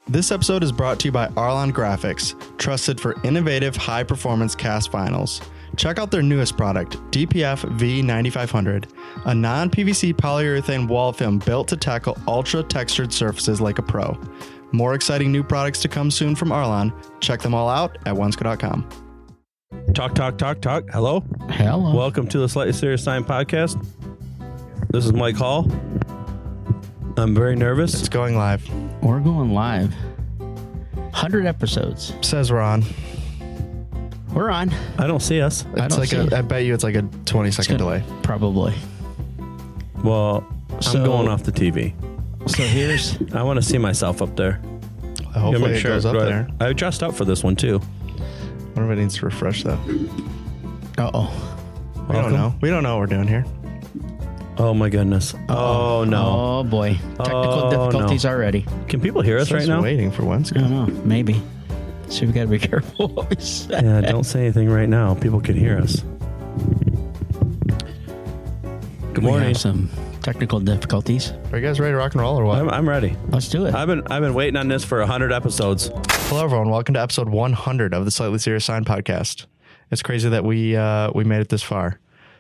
This episode is brought to you by Arlon Graphics, trusted for innovative high-performance cast vinyls. Check out their newest product, DPF V9500, a non-PVC polyurethane wall film built to tackle ultra-textured surfaces like a pro. More exciting new products to come soon from Arlon. Check them all out at Wensco.com. Talk. Hello. Welcome to the Slightly Serious Sign Podcast. This is Mike Hall. I'm very nervous. It's going live. We're going live. 100 episodes. Says we're on. We're on. I don't see us. I bet you it's like a 20-second delay. Probably. Well, I'm going off the TV. So I want to see myself up there. Hopefully it goes up there. I dressed up for this one too. What if it needs to refresh though? Uh-oh. We don't know. We don't know what we're doing here. Oh my goodness. Oh no. Oh boy. Technical difficulties already. Can people hear us right now? Waiting for Wensco. I don't know. Maybe. So we got to be careful what we say. Yeah, don't say anything right now. People can hear us. Good morning. We have some technical difficulties. Are you guys ready to rock and roll or what? I'm ready. Let's do it. I've been waiting on this for 100 episodes. Hello everyone. Welcome to episode 100 of the Slightly Serious Sign Podcast. It's crazy that we made it this far.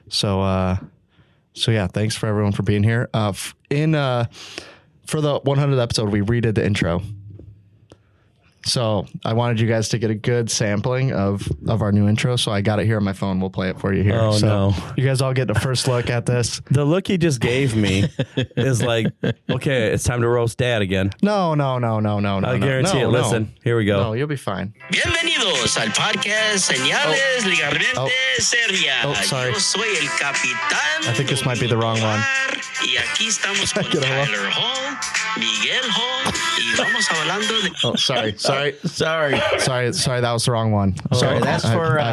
So yeah, thanks for everyone for being here. For the 100th episode, we redid the intro. So I wanted you guys to get a good sampling of our new intro. So I got it here on my phone. We'll play it for you here. Oh, no. You guys all get a first look at this. The look he just gave me is like, okay, it's time to roast Dad again. No. I guarantee it. Listen, here we go. No, you'll be fine. Bienvenidos al podcast Señales Legalmente Serias. Oh, sorry. Yo soy el capitán. I think this might be the wrong one. Y aquí estamos con Tyler Hall, Miguel Hall, y vamos hablando de... Oh, sorry. Sorry. That was the wrong one. Sorry, I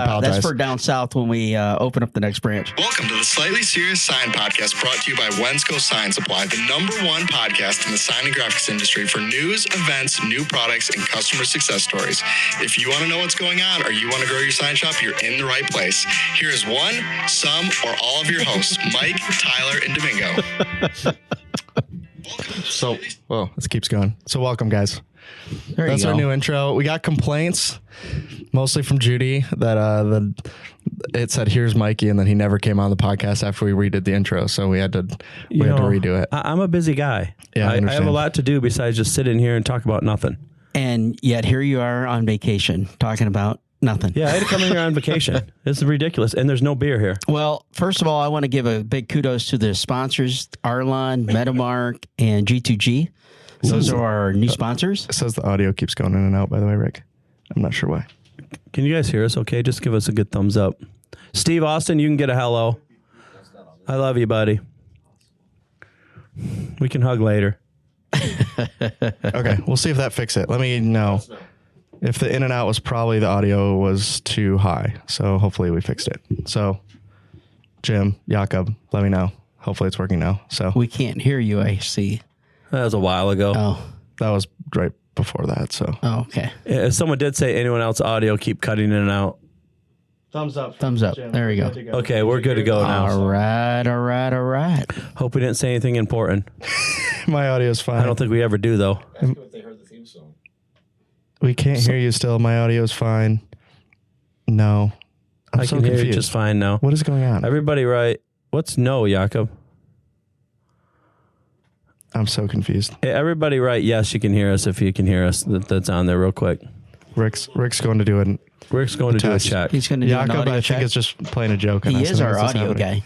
apologize. that's for down south when we open up the next branch. Welcome to the Slightly Serious Sign Podcast, brought to you by Wensco Sign Supply, the #1 podcast in the sign and graphics industry for news, events, new products, and customer success stories. If you want to know what's going on or you want to grow your sign shop, you're in the right place. Here is one, some, or all of your hosts, Mike, Tyler, and Domingo. So, well, this keeps going. So welcome, guys. That's our new intro. We got complaints, mostly from Judy, that it said, "Here's Mikey," and then he never came on the podcast after we redid the intro, so we had to redo it. I'm a busy guy. Yeah, I have a lot to do besides just sit in here and talk about nothing. And yet here you are on vacation talking about nothing. Yeah, I had to come in here on vacation. It's ridiculous, and there's no beer here. Well, first of all, I want to give a big kudos to the sponsors, Arlon, Metamark, and G2G. Those are our new sponsors. It says the audio keeps going in and out, by the way, Rick. I'm not sure why. Can you guys hear us okay? Just give us a good thumbs up. Steve Austin, you can get a hello. I love you, buddy. We can hug later. Okay, we'll see if that fixes it. Let me know. If the in and out was probably the audio was too high. So hopefully we fixed it. So Jim, Jakob, let me know. Hopefully it's working now. So We can't hear you, I see. That was a while ago. Oh, that was right before that. So okay. If someone did say anyone else audio keep cutting in and out. thumbs up. Jim. There we go. Okay, we're good to go now. All right. Hope we didn't say anything important. My audio is fine. I don't think we ever do though. Ask if they heard the theme song. We can't hear you still. My audio is fine. No. I'm so can hear confused. you just fine now. What is going on? Everybody right. What's no, Jakob? I'm so confused. Hey, everybody right. Yes, you can hear us if you can hear us. That's on there real quick. Rick's going to do it. Rick's going to do a check. He's going to do an Jakob, audio I check. think is just playing a joke. He on us. is our That's what's audio happening.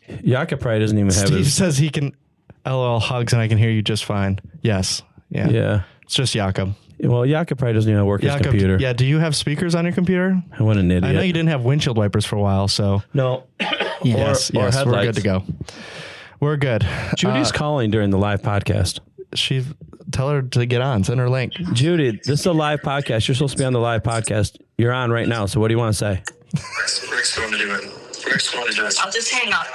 guy. Jakob probably doesn't even have Steve his... says he can LOL hugs and I can hear you just fine. Yes. Yeah. It's just Jakob. Well, Jakob probably doesn't even work his Jakob, computer. yeah. Do you have speakers on your computer? What an idiot. I know you didn't have windshield wipers for a while, so No. yes, or we're headlights. good to go. We're good. Judy's calling during the live podcast. Tell her to get on. Send her a link. Judy, this is a live podcast. You're supposed to be on the live podcast. You're on right now. So what do you want to say? Rick's going to do it. I'll just hang up.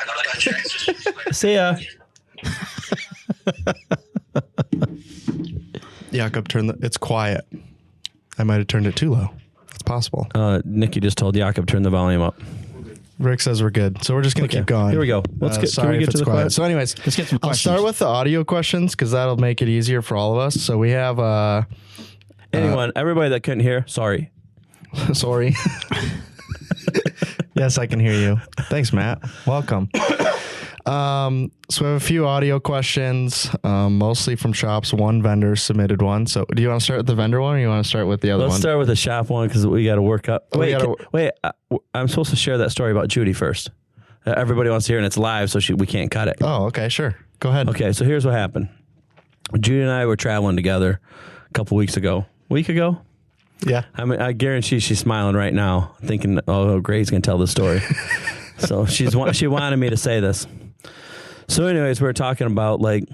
See ya. Jakob, it's quiet. I might have turned it too low. It's possible. Nikki just told Jakob turn the volume up. Rick says we're good. So we're just going to keep going. Here we go. Let's get, sorry can we get if to it's the quiet. quiet? So anyways, Let's get some I'll questions. start with the audio questions because that'll make it easier for all of us. So we have everybody that couldn't hear, sorry. Sorry. Yes, I can hear you. Thanks, Matt. Welcome. So we have a few audio questions, mostly from shops. One vendor submitted one. So do you want to start with the vendor one or you want to start with the other one? Let's start with the shop one because we got to work up. Wait, I'm supposed to share that story about Judy first. Everybody wants to hear it and it's live, so we can't cut it. Oh, okay, sure. Go ahead. Okay, so here's what happened. Judy and I were traveling together a couple weeks ago. Week ago? Yeah. I mean, I guarantee she's smiling right now, thinking, "Oh, Gray's gonna tell the story." So she wanted me to say this. So, anyways, we were talking about like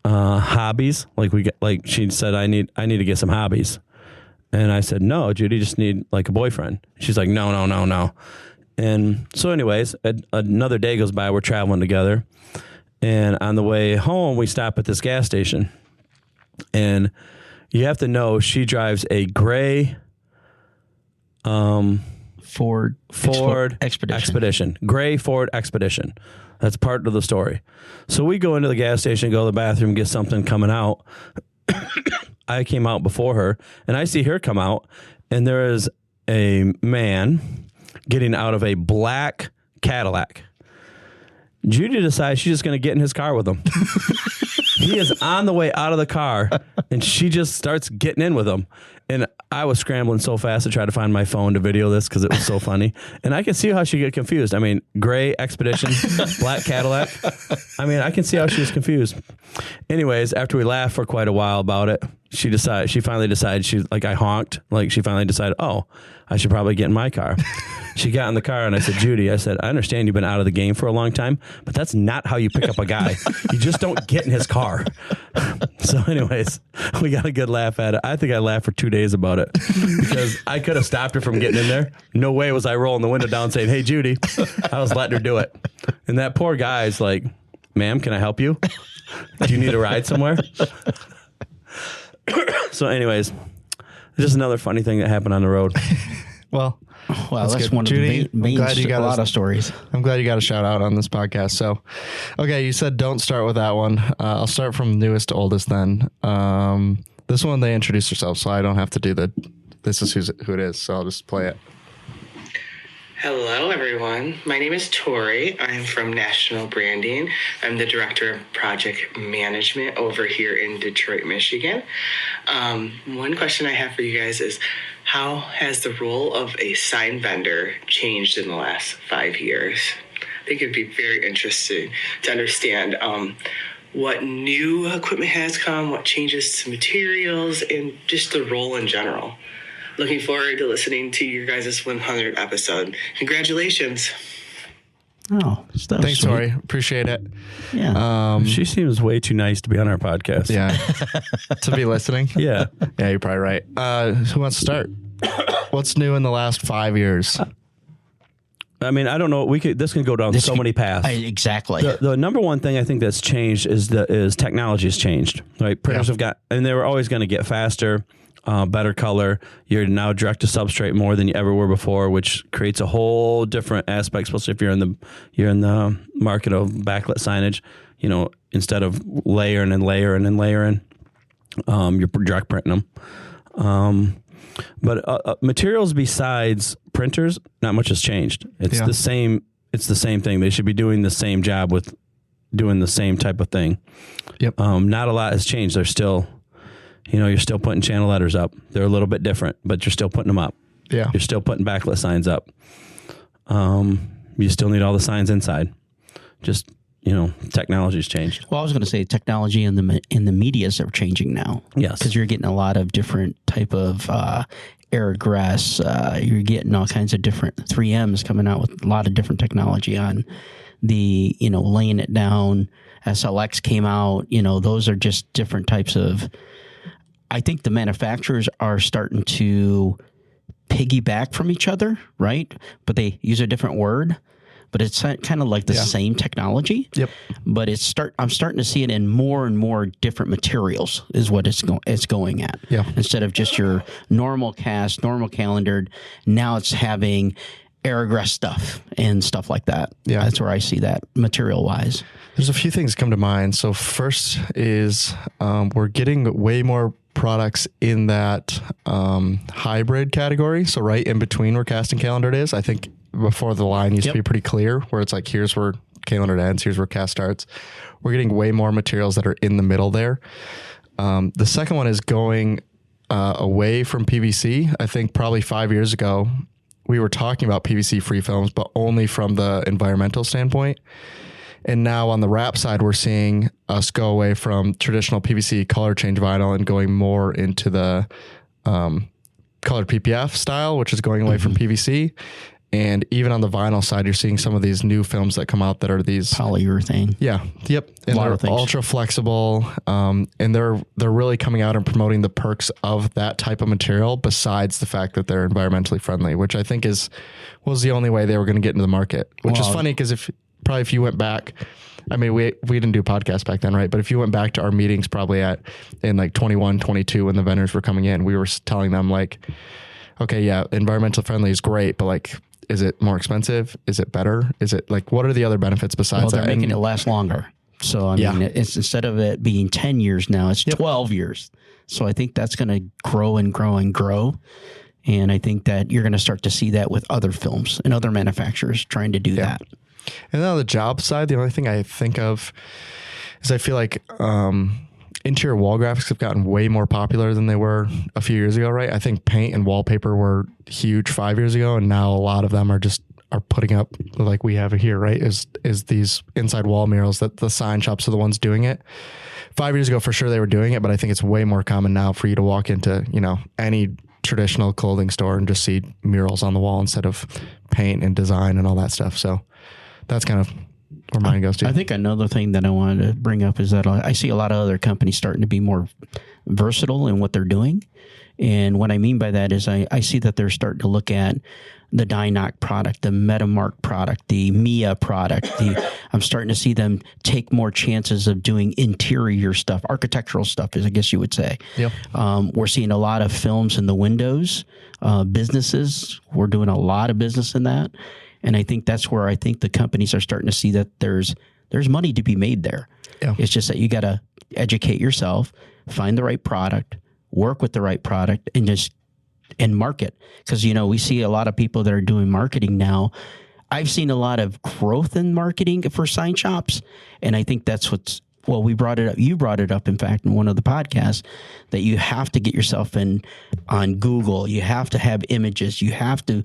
hobbies. Like she said, I need to get some hobbies, and I said, "No, Judy, just need like a boyfriend." She's like, "No." And so, anyways, another day goes by. We're traveling together, and on the way home, we stop at this gas station, and you have to know she drives a gray Ford Expedition. Gray Ford Expedition. That's part of the story. So we go into the gas station, go to the bathroom, get something coming out. I came out before her, and I see her come out, and there is a man getting out of a black Cadillac. Judy decides she's just going to get in his car with him. He is on the way out of the car, and she just starts getting in with him. And I was scrambling so fast to try to find my phone to video this because it was so funny. And I can see how she get confused. I mean, gray Expedition, black Cadillac. I mean, I can see how she was confused. Anyways, after we laughed for quite a while about it, she finally decided, I honked. Like, she finally decided, oh, I should probably get in my car. She got in the car and I said, Judy, I understand you've been out of the game for a long time, but that's not how you pick up a guy. You just don't get in his car. So anyways, we got a good laugh at it. I think I laughed for 2 days about it because I could have stopped her from getting in there. No way was I rolling the window down saying, hey, Judy. I was letting her do it. And that poor guy's like, ma'am, can I help you? Do you need a ride somewhere? So anyways, just another funny thing that happened on the road. Well, that's one Judy, of the main a lot of stories. I'm glad you got a shout out on this podcast. So, okay, you said don't start with that one. I'll start from newest to oldest then. This one, they introduced themselves, so I don't have to do this is who it is, so I'll just play it. Hello, everyone. My name is Tori. I'm from National Branding. I'm the Director of Project Management over here in Detroit, Michigan. One question I have for you guys is, how has the role of a sign vendor changed in the last 5 years? I think it'd be very interesting to understand what new equipment has come, what changes to materials, and just the role in general. Looking forward to listening to your guys' 100th episode. Congratulations. Oh, thanks, Tori. Appreciate it. Yeah. She seems way too nice to be on our podcast. Yeah. To be listening? Yeah. Yeah, you're probably right. Who wants to start? What's new in the last 5 years? I mean, I don't know. This can go down so many paths. Exactly. The number one thing I think that's changed is technology has changed. Right? Printers have got, and they were always going to get faster. Better color. You're now direct to substrate more than you ever were before, which creates a whole different aspect, especially if you're in the market of backlit signage. You know, instead of layering, you're direct printing them. But materials besides printers, not much has changed. It's the same. It's the same thing. They should be doing the same job with doing the same type of thing. Yep. Not a lot has changed. They're still. You're still putting channel letters up. They're a little bit different, but you're still putting them up. Yeah. You're still putting backlit signs up. You still need all the signs inside. Just, technology's changed. Well, I was going to say technology in the medias are changing now. Yes. Because you're getting a lot of different type of airgrass. You're getting all kinds of different 3Ms coming out with a lot of different technology on the, laying it down. SLX came out. Those are just different types of... I think the manufacturers are starting to piggyback from each other, right? But they use a different word, but it's kind of like the same technology. Yep. But I'm starting to see it in more and more different materials is what it's going at. Yeah. Instead of just your normal cast, normal calendared, now it's having aerograss stuff and stuff like that. Yeah. That's where I see that material wise. There's a few things come to mind. So first is we're getting way more products in that hybrid category. So right in between where casting calendar is. I think before the line used to be pretty clear where it's like, here's where calendar ends, here's where cast starts. We're getting way more materials that are in the middle there. The second one is going away from PVC. I think probably 5 years ago, we were talking about PVC free films, but only from the environmental standpoint. And now on the wrap side, we're seeing us go away from traditional PVC color change vinyl and going more into the colored PPF style, which is going away from PVC. And even on the vinyl side, you're seeing some of these new films that come out that are these polyurethane. Yeah. Yep. And they're ultra flexible. And they're really coming out and promoting the perks of that type of material besides the fact that they're environmentally friendly, which I think was the only way they were going to get into the market, which is funny because if you went back, I mean, we didn't do podcasts back then, right? But if you went back to our meetings probably in like 21, 22, when the vendors were coming in, we were telling them like, okay, yeah, environmental friendly is great, but like, is it more expensive? Is it better? Is it like, what are the other benefits besides that? They're making it last longer. So, I mean, it's instead of it being 10 years now, it's 12 years. So I think that's going to grow and grow and grow. And I think that you're going to start to see that with other films and other manufacturers trying to do that. And then on the job side, the only thing I think of is I feel like interior wall graphics have gotten way more popular than they were a few years ago, right? I think paint and wallpaper were huge 5 years ago, and now a lot of them are putting up, like we have here, right? Is these inside wall murals that the sign shops are the ones doing it. 5 years ago, for sure they were doing it, but I think it's way more common now for you to walk into, any traditional clothing store and just see murals on the wall instead of paint and design and all that stuff. So that's kind of where mine goes to. I think another thing that I wanted to bring up is that I see a lot of other companies starting to be more versatile in what they're doing. And what I mean by that is I see that they're starting to look at the Dynoc product, the Metamark product, the Mia product. I'm starting to see them take more chances of doing interior stuff, architectural stuff, as I guess you would say. Yep. We're seeing a lot of films in the windows, businesses. We're doing a lot of business in that. And I think that's where I think the companies are starting to see that there's money to be made there. Yeah. It's just that you got to educate yourself, find the right product, work with the right product, and market. Because, we see a lot of people that are doing marketing now. I've seen a lot of growth in marketing for sign shops. And I think that's we brought it up. You brought it up, in fact, in one of the podcasts, that you have to get yourself on Google. You have to have images. You have to.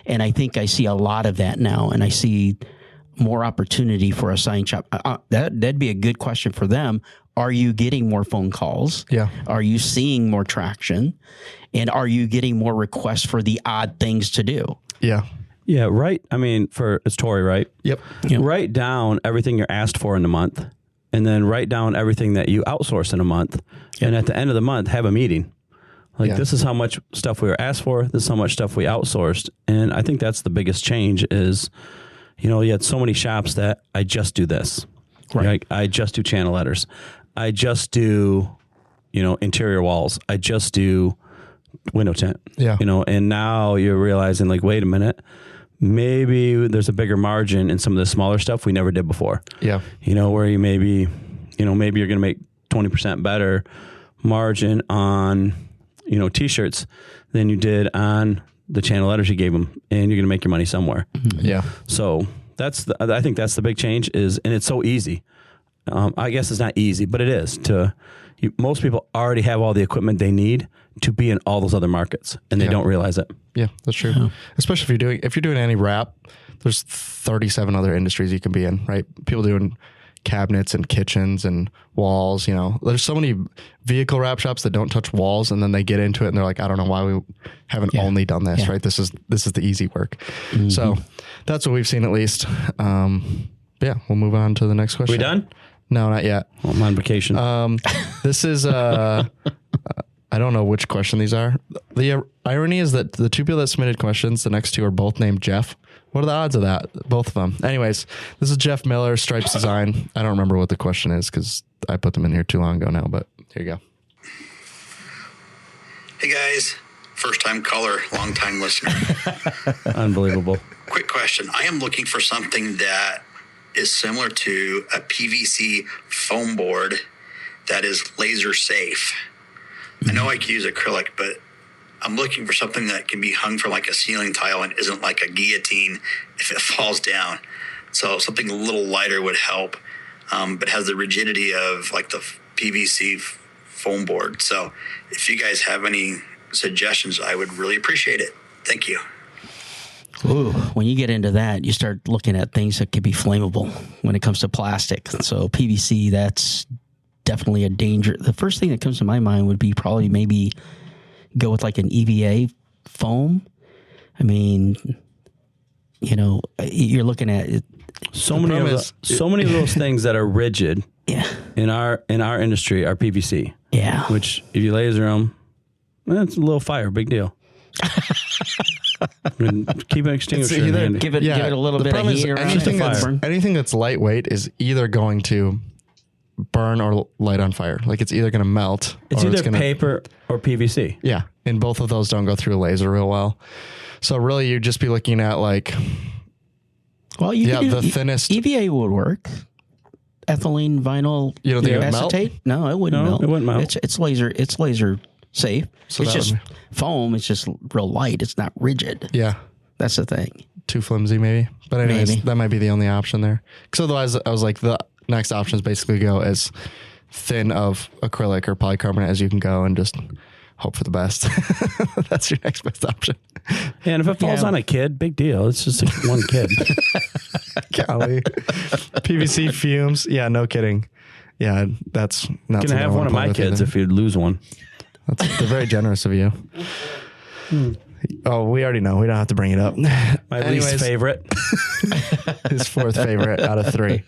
And I think I see a lot of that now. And I see more opportunity for a sign shop. That'd be a good question for them. Are you getting more phone calls? Yeah. Are you seeing more traction? And are you getting more requests for the odd things to do? Yeah. Yeah, right. I mean, it's Tori, right? Yep. Write down everything you're asked for in a month, and then write down everything that you outsource in a month. Yep. And at the end of the month, have a meeting. This is how much stuff we were asked for. This is how much stuff we outsourced. And I think that's the biggest change is, you had so many shops that I just do this. Right. I just do channel letters. I just do, interior walls. I just do window tint. Yeah. And now you're realizing wait a minute, maybe there's a bigger margin in some of the smaller stuff we never did before. Yeah. Where you maybe you're going to make 20% better margin on, t-shirts than you did on the channel letters you gave them, and you're going to make your money somewhere. Mm-hmm. Yeah. So I think that's the big change and it's so easy. I guess it's not easy, but it is most people already have all the equipment they need to be in all those other markets, and they don't realize it. Yeah, that's true. Yeah. Especially if you're doing any wrap, there's 37 other industries you can be in, right? People doing cabinets and kitchens and walls, there's so many vehicle wrap shops that don't touch walls, and then they get into it and they're like, I don't know why we haven't only done this, right? This is the easy work. Mm-hmm. So that's what we've seen at least. We'll move on to the next question. We done? No, not yet. Well, I'm on vacation. This is, I don't know which question these are. The irony is that the two people that submitted questions, the next two are both named Jeff. What are the odds of that? Both of them. Anyways, this is Jeff Miller, Stripes Design. I don't remember what the question is because I put them in here too long ago now, but here you go. Hey guys, first time caller, long time listener. Unbelievable. question. I am looking for something that is similar to a PVC foam board that is laser safe. I know I could use acrylic, but I'm looking for something that can be hung from like a ceiling tile and isn't like a guillotine if it falls down. So something a little lighter would help, but has the rigidity of like the PVC foam board. So if you guys have any suggestions, I would really appreciate it. Thank you. Ooh, when you get into that, you start looking at things that could be flammable when it comes to plastic. So PVC, that's definitely a danger. The first thing that comes to my mind would be probably maybe go with like an EVA foam. I mean, you know, you're looking at it. So many of those things that are rigid in our industry are PVC. Yeah. Which if you laser them, it's a little fire, big deal. I mean, keep an extinguisher in hand. Give it a little bit of heat. Anything that's lightweight is either going to burn or light on fire. Like it's either going to melt. It's either paper or PVC. Yeah, and both of those don't go through a laser real well. So really, you'd just be looking at like, well, the thinnest EVA would work. Ethylene vinyl. You don't think it would melt? No, it wouldn't melt. It wouldn't melt. It's laser safe. So it's just foam. It's just real light. It's not rigid. Yeah. That's the thing. Too flimsy maybe. But anyways, that might be the only option there. Because otherwise, I was like, the next options basically go as thin of acrylic or polycarbonate as you can go and just hope for the best. That's your next best option. Yeah, and if it falls on a kid, big deal. It's just one kid. Golly. PVC fumes. Yeah, no kidding. Yeah, that's not going to have one of my kids if you'd lose one. They're very generous of you. Oh, we already know. We don't have to bring it up. My least favorite. His fourth favorite out of 3.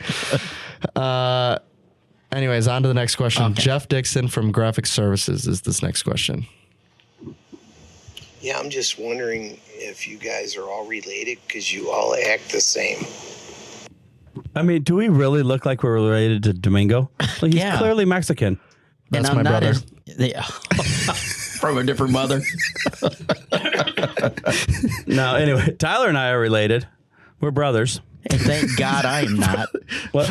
Anyways, on to the next question. Okay. Jeff Dixon from Graphic Services is this next question. Yeah, I'm just wondering if you guys are all related because you all act the same. I mean, do we really look like we're related to Domingo? Well, he's clearly Mexican. That's my brother. From a different mother. No, anyway, Tyler and I are related. We're brothers. And thank God I am not. What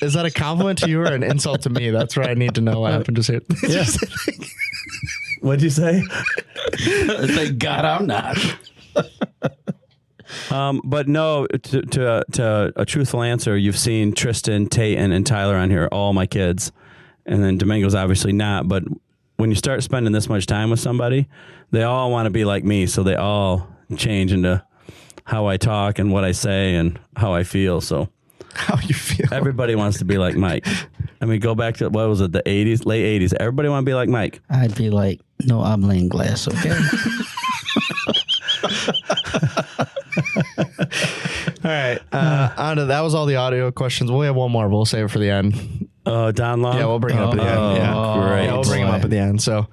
is that a compliment to you or an insult to me? That's what I need to know what happened just here. Yeah. What'd you say? Thank God I'm not. But no, to a truthful answer, you've seen Tristan, Tayton, and Tyler on here, all my kids. And then Domingo's obviously not. But when you start spending this much time with somebody, they all want to be like me. So they all change into how I talk and what I say and how I feel. So how you feel? Everybody wants to be like Mike. I mean, go back to, what was it, the 80s, late 80s. Everybody want to be like Mike. I'd be like, no habla inglés, okay? All right. On to, that was all the audio questions. We'll have one more. We'll save it for the end. Don Long? Yeah, we'll bring it up at the end. Yeah, great. Yeah, we'll bring him up at the end. So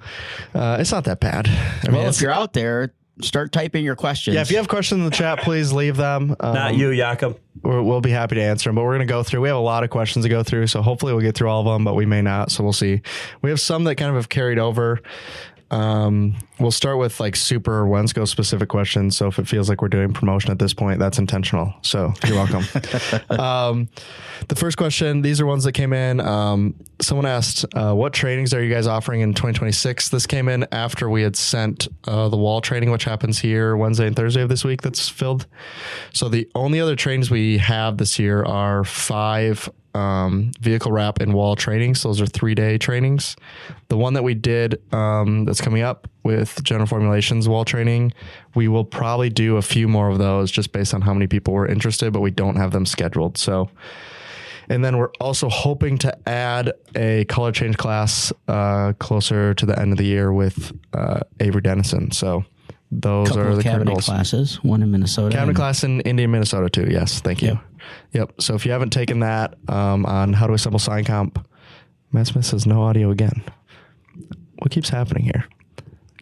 it's not that bad. I mean, if you're out there, start typing your questions. Yeah, if you have questions in the chat, please leave them. Not you, Jakob. We'll be happy to answer them, but we're going to go through. We have a lot of questions to go through, so hopefully we'll get through all of them, but we may not, so we'll see. We have some that kind of have carried over. We'll start with like super Wensco specific questions. So if it feels like we're doing promotion at this point, that's intentional. So you're welcome. The first question, these are ones that came in. Someone asked, what trainings are you guys offering in 2026? This came in after we had sent the wall training, which happens here Wednesday and Thursday of this week that's filled. So the only other trainings we have this year are 5 vehicle wrap and wall trainings. Those are 3-day trainings. The one that we did that's coming up with General Formulations wall training, we will probably do a few more of those just based on how many people were interested, but we don't have them scheduled. So, and then we're also hoping to add a color change class closer to the end of the year with Avery Dennison. So those are the cabinet goals. Classes, one in Minnesota. Cabinet class in India, Minnesota too. Yes. Thank you. Yep. So if you haven't taken that on how to assemble sign comp, Matt Smith says no audio again. What keeps happening here?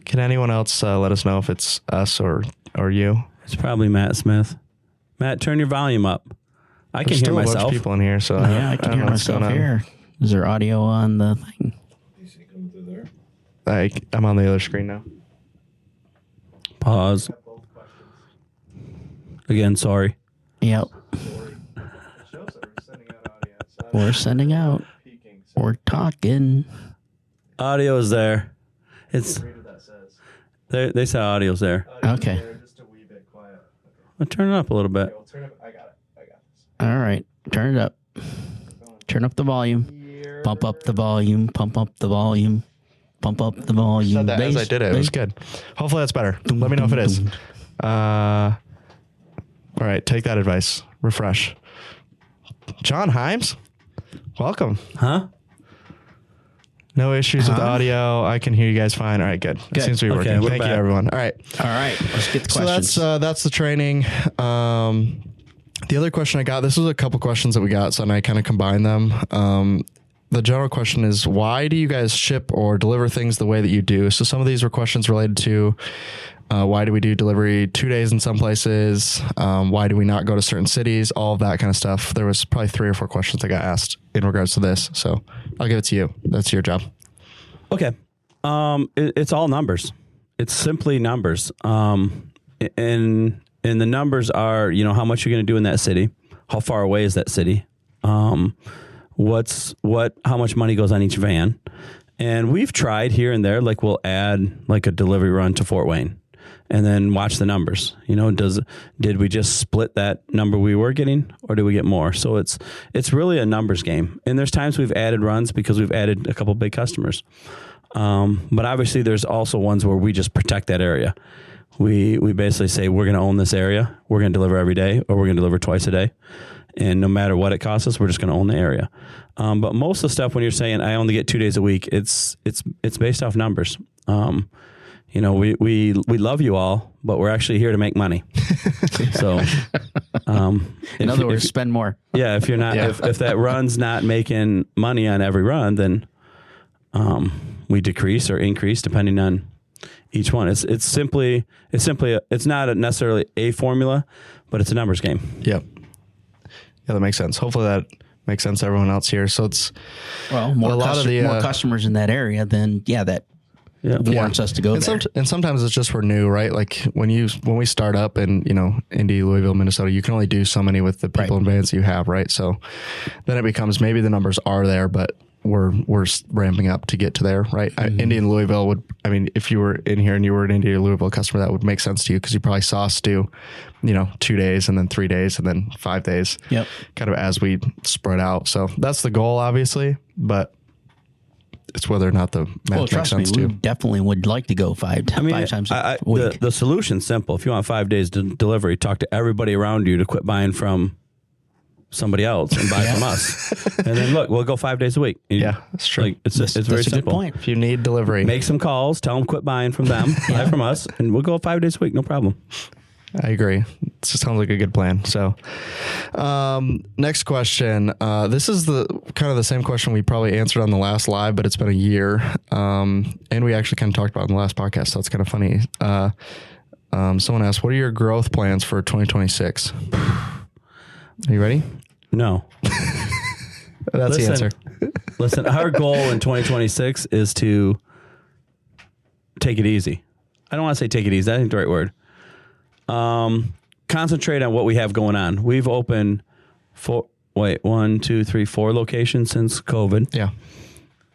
Can anyone else let us know if it's us or you? It's probably Matt Smith. Matt, turn your volume up. I can hear myself. There's still a bunch of people in here, so yeah, I can hear myself here. Is there audio on the thing? Is it coming through there? I'm on the other screen now. Pause. Again, sorry. Yep. We're sending out. We're talking. Audio is there. It's they say audio's there. Okay. I'll turn it up a little bit. I got this. All right. Turn it up. Turn up the volume. Pump up the volume. Pump up the volume. Pump up the volume. Said that as I did it. It was good. Hopefully that's better. Let me know if it is. All right. Take that advice. Refresh. John Himes, welcome. Huh? No issues with audio. I can hear you guys fine. All right, good. It seems to be working. Thank you, everyone. All right. All right. Let's get the questions. So that's the training. The other question I got, this was a couple questions that we got, so I kind of combined them. The general question is, why do you guys ship or deliver things the way that you do? So some of these were questions related to why do we do delivery 2 days in some places? Why do we not go to certain cities? All of that kind of stuff. There was probably 3 or 4 questions that got asked in regards to this. So I'll give it to you. That's your job. Okay. It's all numbers. It's simply numbers. And the numbers are, how much you're going to do in that city. How far away is that city? How much money goes on each van? And we've tried here and there, like we'll add like a delivery run to Fort Wayne and then watch the numbers. Did we just split that number we were getting, or did we get more? So it's really a numbers game. And there's times we've added runs because we've added a couple big customers. But obviously there's also ones where we just protect that area. We basically say, we're going to own this area. We're going to deliver every day, or we're going to deliver twice a day. And no matter what it costs us, we're just going to own the area. But most of the stuff, when you're saying I only get 2 days a week, it's based off numbers. We love you all, but we're actually here to make money. So, in other words, spend more. Yeah. If you're not, if that run's not making money on every run, then we decrease or increase depending on each one. It's not necessarily a formula, but it's a numbers game. Yep. Yeah, that makes sense. Hopefully that makes sense to everyone else here. So it's more customers in that area, then that warrants us to go there. And sometimes it's just for new, right? Like when we start up in, Indy, Louisville, Minnesota, you can only do so many with the people and vans that you have, right? So then it becomes maybe the numbers are there, but we're ramping up to get to there, right? Mm-hmm. Indy and Louisville if you were in here and you were an Indy or Louisville customer, that would make sense to you because you probably saw us do, 2 days and then 3 days and then 5 days. Yep. Kind of as we spread out. So that's the goal, obviously, but it's whether or not the math makes sense to you. We definitely would like to go five times a week. The solution's simple. If you want 5 days delivery, talk to everybody around you to quit buying from somebody else and buy from us. And then look, we'll go 5 days a week. That's true. It's very simple. Good point. If you need delivery, make some calls, tell them quit buying from them, buy from us, and we'll go 5 days a week. No problem. I agree. It sounds like a good plan. So, next question. This is the kind of the same question we probably answered on the last live, but it's been a year. And we actually kind of talked about it in the last podcast. So it's kind of funny. Someone asked, what are your growth plans for 2026? Are you ready? No. That's the answer. Listen, our goal in 2026 is to take it easy. I don't want to say take it easy. I think the right word. Concentrate on what we have going on. We've opened 4 locations since COVID. Yeah.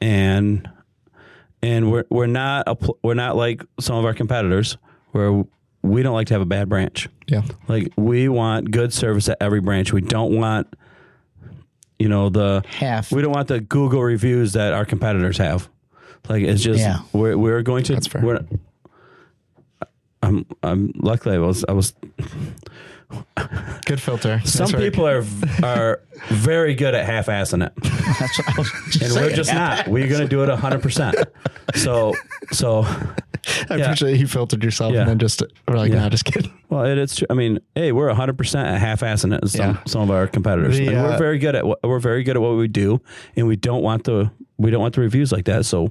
And we're not like some of our competitors where we don't like to have a bad branch. Yeah. Like we want good service at every branch. We don't want, we don't want the Google reviews that our competitors have. Like it's just, we're going to, that's fair. I'm luckily I was good filter. Some people are very good at half-assing it. That's what I was and saying. We're just not. We're going to do it 100%. So I appreciate you filtered yourself and then we're like, nah, just kidding. Well, it's true. I mean, hey, we're 100% at half-assing it as some of our competitors. And we're very good at what we do, and we don't want the reviews like that.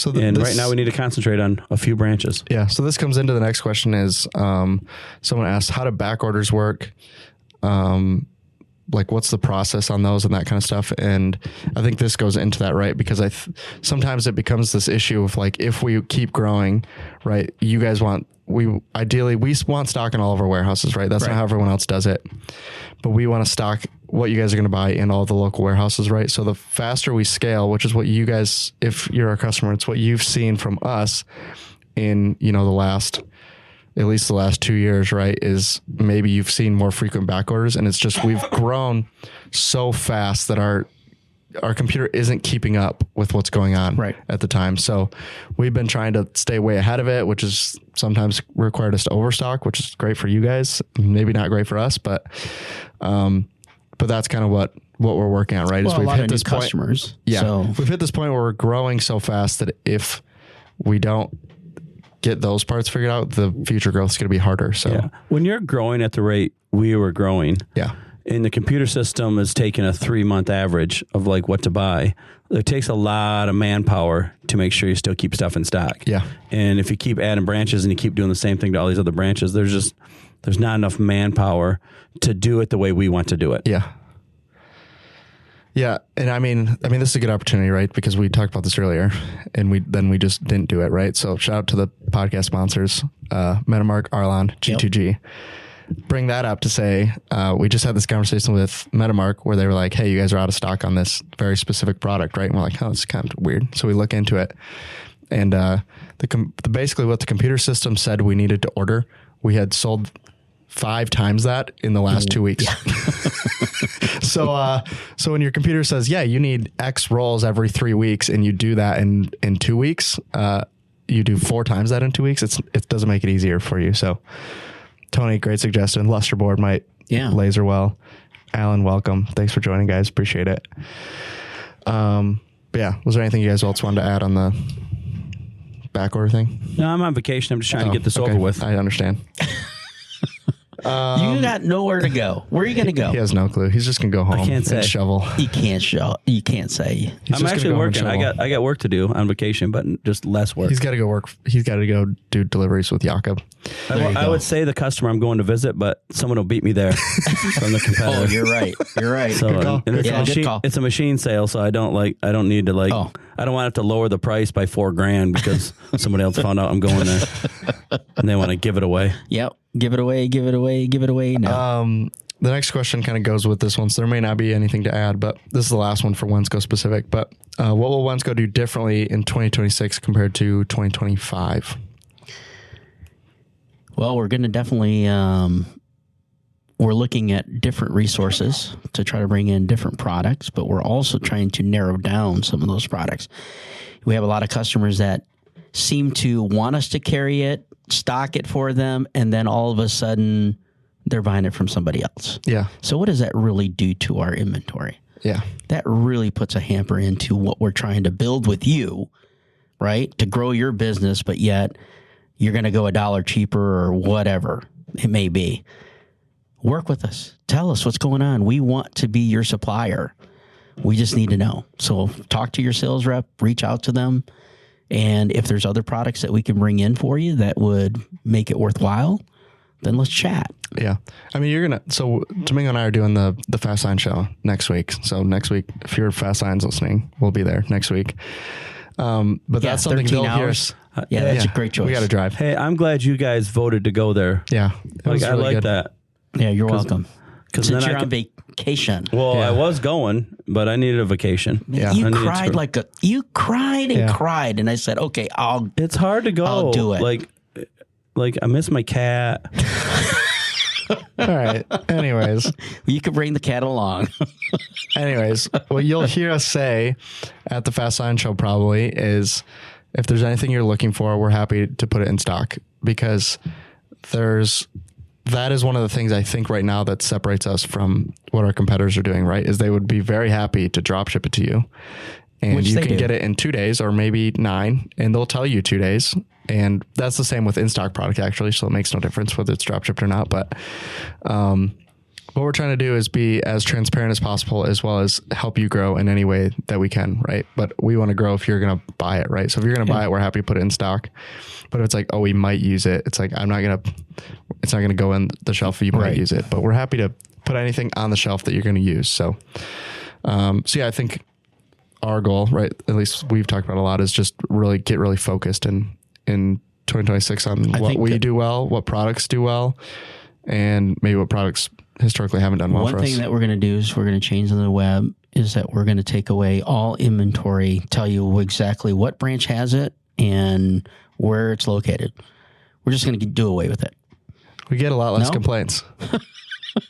Right now we need to concentrate on a few branches. Yeah. So this comes into the next question is, someone asked, how do back orders work? like what's the process on those and that kind of stuff. And I think this goes into that, right? Because sometimes it becomes this issue of like, if we keep growing, right, you guys ideally we want stock in all of our warehouses, right? That's not how everyone else does it, but we want to stock what you guys are going to buy in all the local warehouses, right? So the faster we scale, which is what you guys, if you're our customer, it's what you've seen from us in, you know, at least the last 2 years, right, is maybe you've seen more frequent back orders, and it's just we've grown so fast that our computer isn't keeping up with what's going on at the time. So we've been trying to stay way ahead of it, which is sometimes required us to overstock, which is great for you guys, maybe not great for us, but that's kind of what we're working on, right? Well, we've hit this point, customers. Yeah. So we've hit this point where we're growing so fast that if we don't get those parts figured out, the future growth is going to be harder. So when you're growing at the rate we were growing, and the computer system is taking a 3-month average of like what to buy, it takes a lot of manpower to make sure you still keep stuff in stock. Yeah. And if you keep adding branches and you keep doing the same thing to all these other branches, there's not enough manpower to do it the way we want to do it. Yeah. Yeah. And I mean, this is a good opportunity, right? Because we talked about this earlier and we just didn't do it, right? So shout out to the podcast sponsors, Metamark, Arlon, G2G. Yep. Bring that up to say, we just had this conversation with Metamark where they were like, hey, you guys are out of stock on this very specific product, right? And we're like, oh, it's kind of weird. So we look into it. And basically what the computer system said we needed to order, we had sold 5 times that in the last 2 weeks. Yeah. So when your computer says, yeah, you need X rolls every 3 weeks, and you do that in 2 weeks, you do 4 times that in 2 weeks, it doesn't make it easier for you. So Tony, great suggestion. Luster board might laser well. Alan, welcome. Thanks for joining, guys. Appreciate it. But yeah, was there anything you guys else wanted to add on the back order thing? No, I'm on vacation. I'm just trying to get this over with. I understand. You got nowhere to go. Where are you going to go? He has no clue. He's just going to go home and shovel. You can't say. I'm actually working. I got work to do on vacation, but just less work. He's got to go work. He's got to go do deliveries with Jakob. I would say the customer I'm going to visit, but someone will beat me there from the competitor. Oh, you're right. You're right. So, it's a machine sale, so I don't need to I don't want to have to lower the price by $4,000 because somebody else found out I'm going there and they want to give it away. Yep. Give it away. No. The next question kind of goes with this one, so there may not be anything to add, but this is the last one for Wensco specific. But what will Wensco do differently in 2026 compared to 2025? Well, we're going to definitely, we're looking at different resources to try to bring in different products, but we're also trying to narrow down some of those products. We have a lot of customers that seem to want us to carry it, stock it for them, and then all of a sudden they're buying it from somebody else. Yeah. So what does that really do to our inventory? Yeah. That really puts a hamper into what we're trying to build with you, right? To grow your business, but yet you're going to go $1 cheaper or whatever it may be. Work with us. Tell us what's going on. We want to be your supplier. We just need to know. So talk to your sales rep, reach out to them. And if there's other products that we can bring in for you that would make it worthwhile, then let's chat. Yeah. I mean, so Domingo and I are doing the Fast Sign show next week. So next week, if you're Fast Signs listening, we'll be there next week. But that's something they'll hear. That's a great choice. We got to drive. Hey, I'm glad you guys voted to go there. Yeah. I like that. Yeah, you're welcome. Because since you're on vacation. Well, I was going, but I needed a vacation. Yeah. You cried and cried, and I said, "Okay, It's hard to go. I'll do it." Like I miss my cat. All right. Anyways, you could bring the cat along. Anyways, what you'll hear us say at the Fast Sign show probably is, if there's anything you're looking for, we're happy to put it in stock, because that is one of the things I think right now that separates us from what our competitors are doing, right? Is they would be very happy to drop ship it to you, and you can get it in 2 days or maybe 9, and they'll tell you 2 days. And that's the same with in-stock product, actually. So it makes no difference whether it's drop shipped or not. But what we're trying to do is be as transparent as possible, as well as help you grow in any way that we can, right? But we want to grow if you're going to buy it, right? So if you're going to buy it, we're happy to put it in stock. But if it's like, oh, we might use it, it's like, it's not going to go in the shelf. You might use it, but we're happy to put anything on the shelf that you're going to use. So, I think our goal, right, at least we've talked about a lot, is just really get really focused in 2026 on what we do well, what products do well, and maybe what products historically haven't done well for us. One thing that we're going to do is we're going to change on the web is that we're going to take away all inventory, tell you exactly what branch has it and where it's located. We're just going to do away with it. We get a lot less complaints.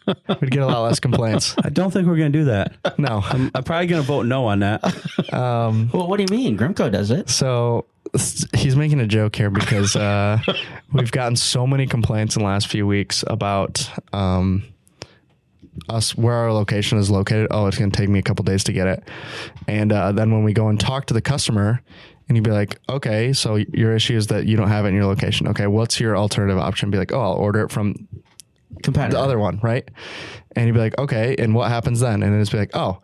We'd get a lot less complaints. I don't think we're going to do that. No. I'm probably going to vote no on that. Well, what do you mean? Grimco does it. So he's making a joke here because we've gotten so many complaints in the last few weeks about us, where our location is located. Oh, it's going to take me a couple days to get it. And then when we go and talk to the customer, and you'd be like, okay, so your issue is that you don't have it in your location. Okay, what's your alternative option? Be like, oh, I'll order it from the other one, right? And you'd be like, okay, and what happens then? And then it's be like, oh,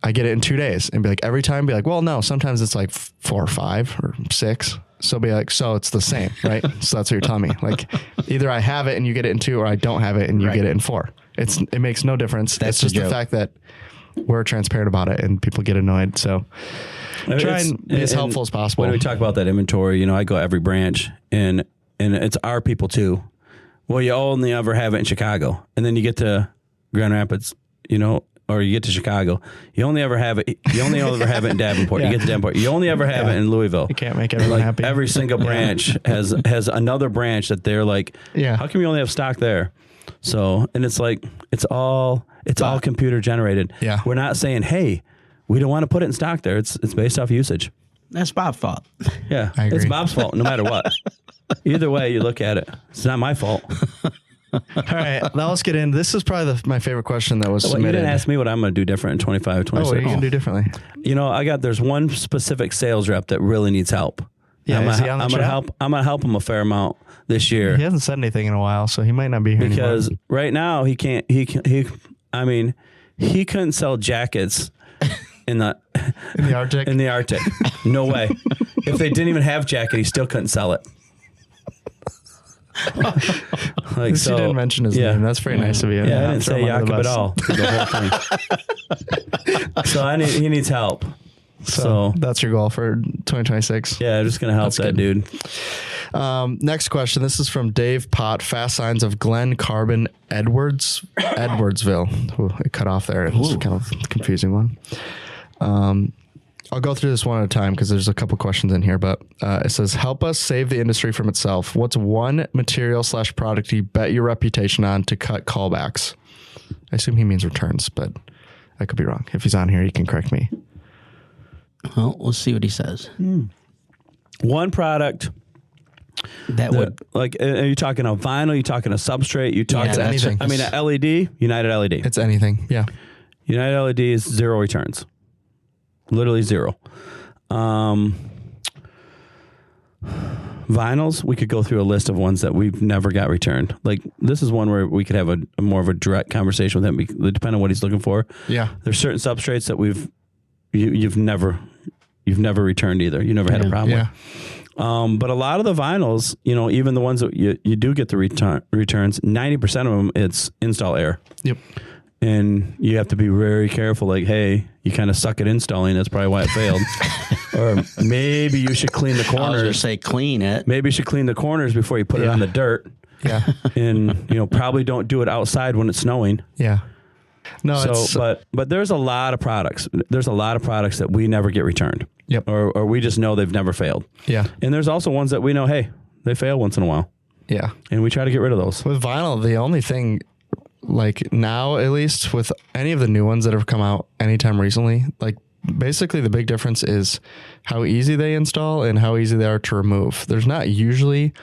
I get it in 2 days. And be like, every time be like, well, no, sometimes it's like 4 or 5 or 6. So be like, so it's the same, right? So that's what you're telling me. Like, either I have it and you get it in 2, or I don't have it and you get it in 4. It makes no difference. It's just the fact that we're transparent about it and people get annoyed. So try and be as helpful as possible. When we talk about that inventory, I go every branch and it's our people too. Well, you only ever have it in Chicago, and then you get to Grand Rapids, or you get to Chicago. You only ever have it. You only ever have it in Davenport. You get to Davenport. You only ever have it in Louisville. You can't make everyone happy. Every single branch has another branch that they're like, how come you only have stock there? So, and it's like, it's all computer generated. Yeah. We're not saying, hey, we don't want to put it in stock there. It's based off usage. That's Bob's fault. Yeah. I agree. It's Bob's fault no matter what. Either way you look at it, it's not my fault. All right, now let's get in. This is probably my favorite question that was submitted. You didn't ask me what I'm going to do different in 25, 26. Oh, what are you going to do differently? There's one specific sales rep that really needs help. Yeah, I'm going to help him a fair amount this year. He hasn't said anything in a while, so he might not be here because anymore. Right now he couldn't sell jackets in the Arctic. In the Arctic. No way. If they didn't even have jacket, he still couldn't sell it. You didn't mention his name. That's very nice of you. Yeah, I didn't say Jakob at all. The whole thing. So he needs help. So that's your goal for 2026. Yeah, I'm just going to help that dude. Next question. This is from Dave Pott. Fast signs of Glen Carbon Edwardsville. Ooh, it cut off there. It was kind of a confusing one. I'll go through this one at a time because there's a couple questions in here, but it says, help us save the industry from itself. What's one material/product you bet your reputation on to cut callbacks? I assume he means returns, but I could be wrong. If he's on here, he can correct me. Well, we'll see what he says. One product that would, like, are you talking a vinyl? Are you talking a substrate? You talking anything? I mean, an LED, United LED. It's anything. Yeah. United LED is 0 returns. Literally 0. Vinyls, we could go through a list of ones that we've never got returned. Like, this is one where we could have a more of a direct conversation with him, depending on what he's looking for. Yeah. There's certain substrates that you've never returned either. You never had a problem with. But a lot of the vinyls, even the ones that you do get the returns, 90% of them, it's install error. Yep. And you have to be very careful. Like, hey, you kind of suck at installing. That's probably why it failed. Or maybe you should clean the corners. I was going to say clean it. Maybe you should clean the corners before you put it on the dirt. Yeah. And, probably don't do it outside when it's snowing. Yeah. No, but there's a lot of products. There's a lot of products that we never get returned. Yep. Or we just know they've never failed. Yeah. And there's also ones that we know, hey, they fail once in a while. Yeah. And we try to get rid of those. With vinyl, the only thing, like now at least, with any of the new ones that have come out anytime recently, like basically the big difference is how easy they install and how easy they are to remove. There's not usually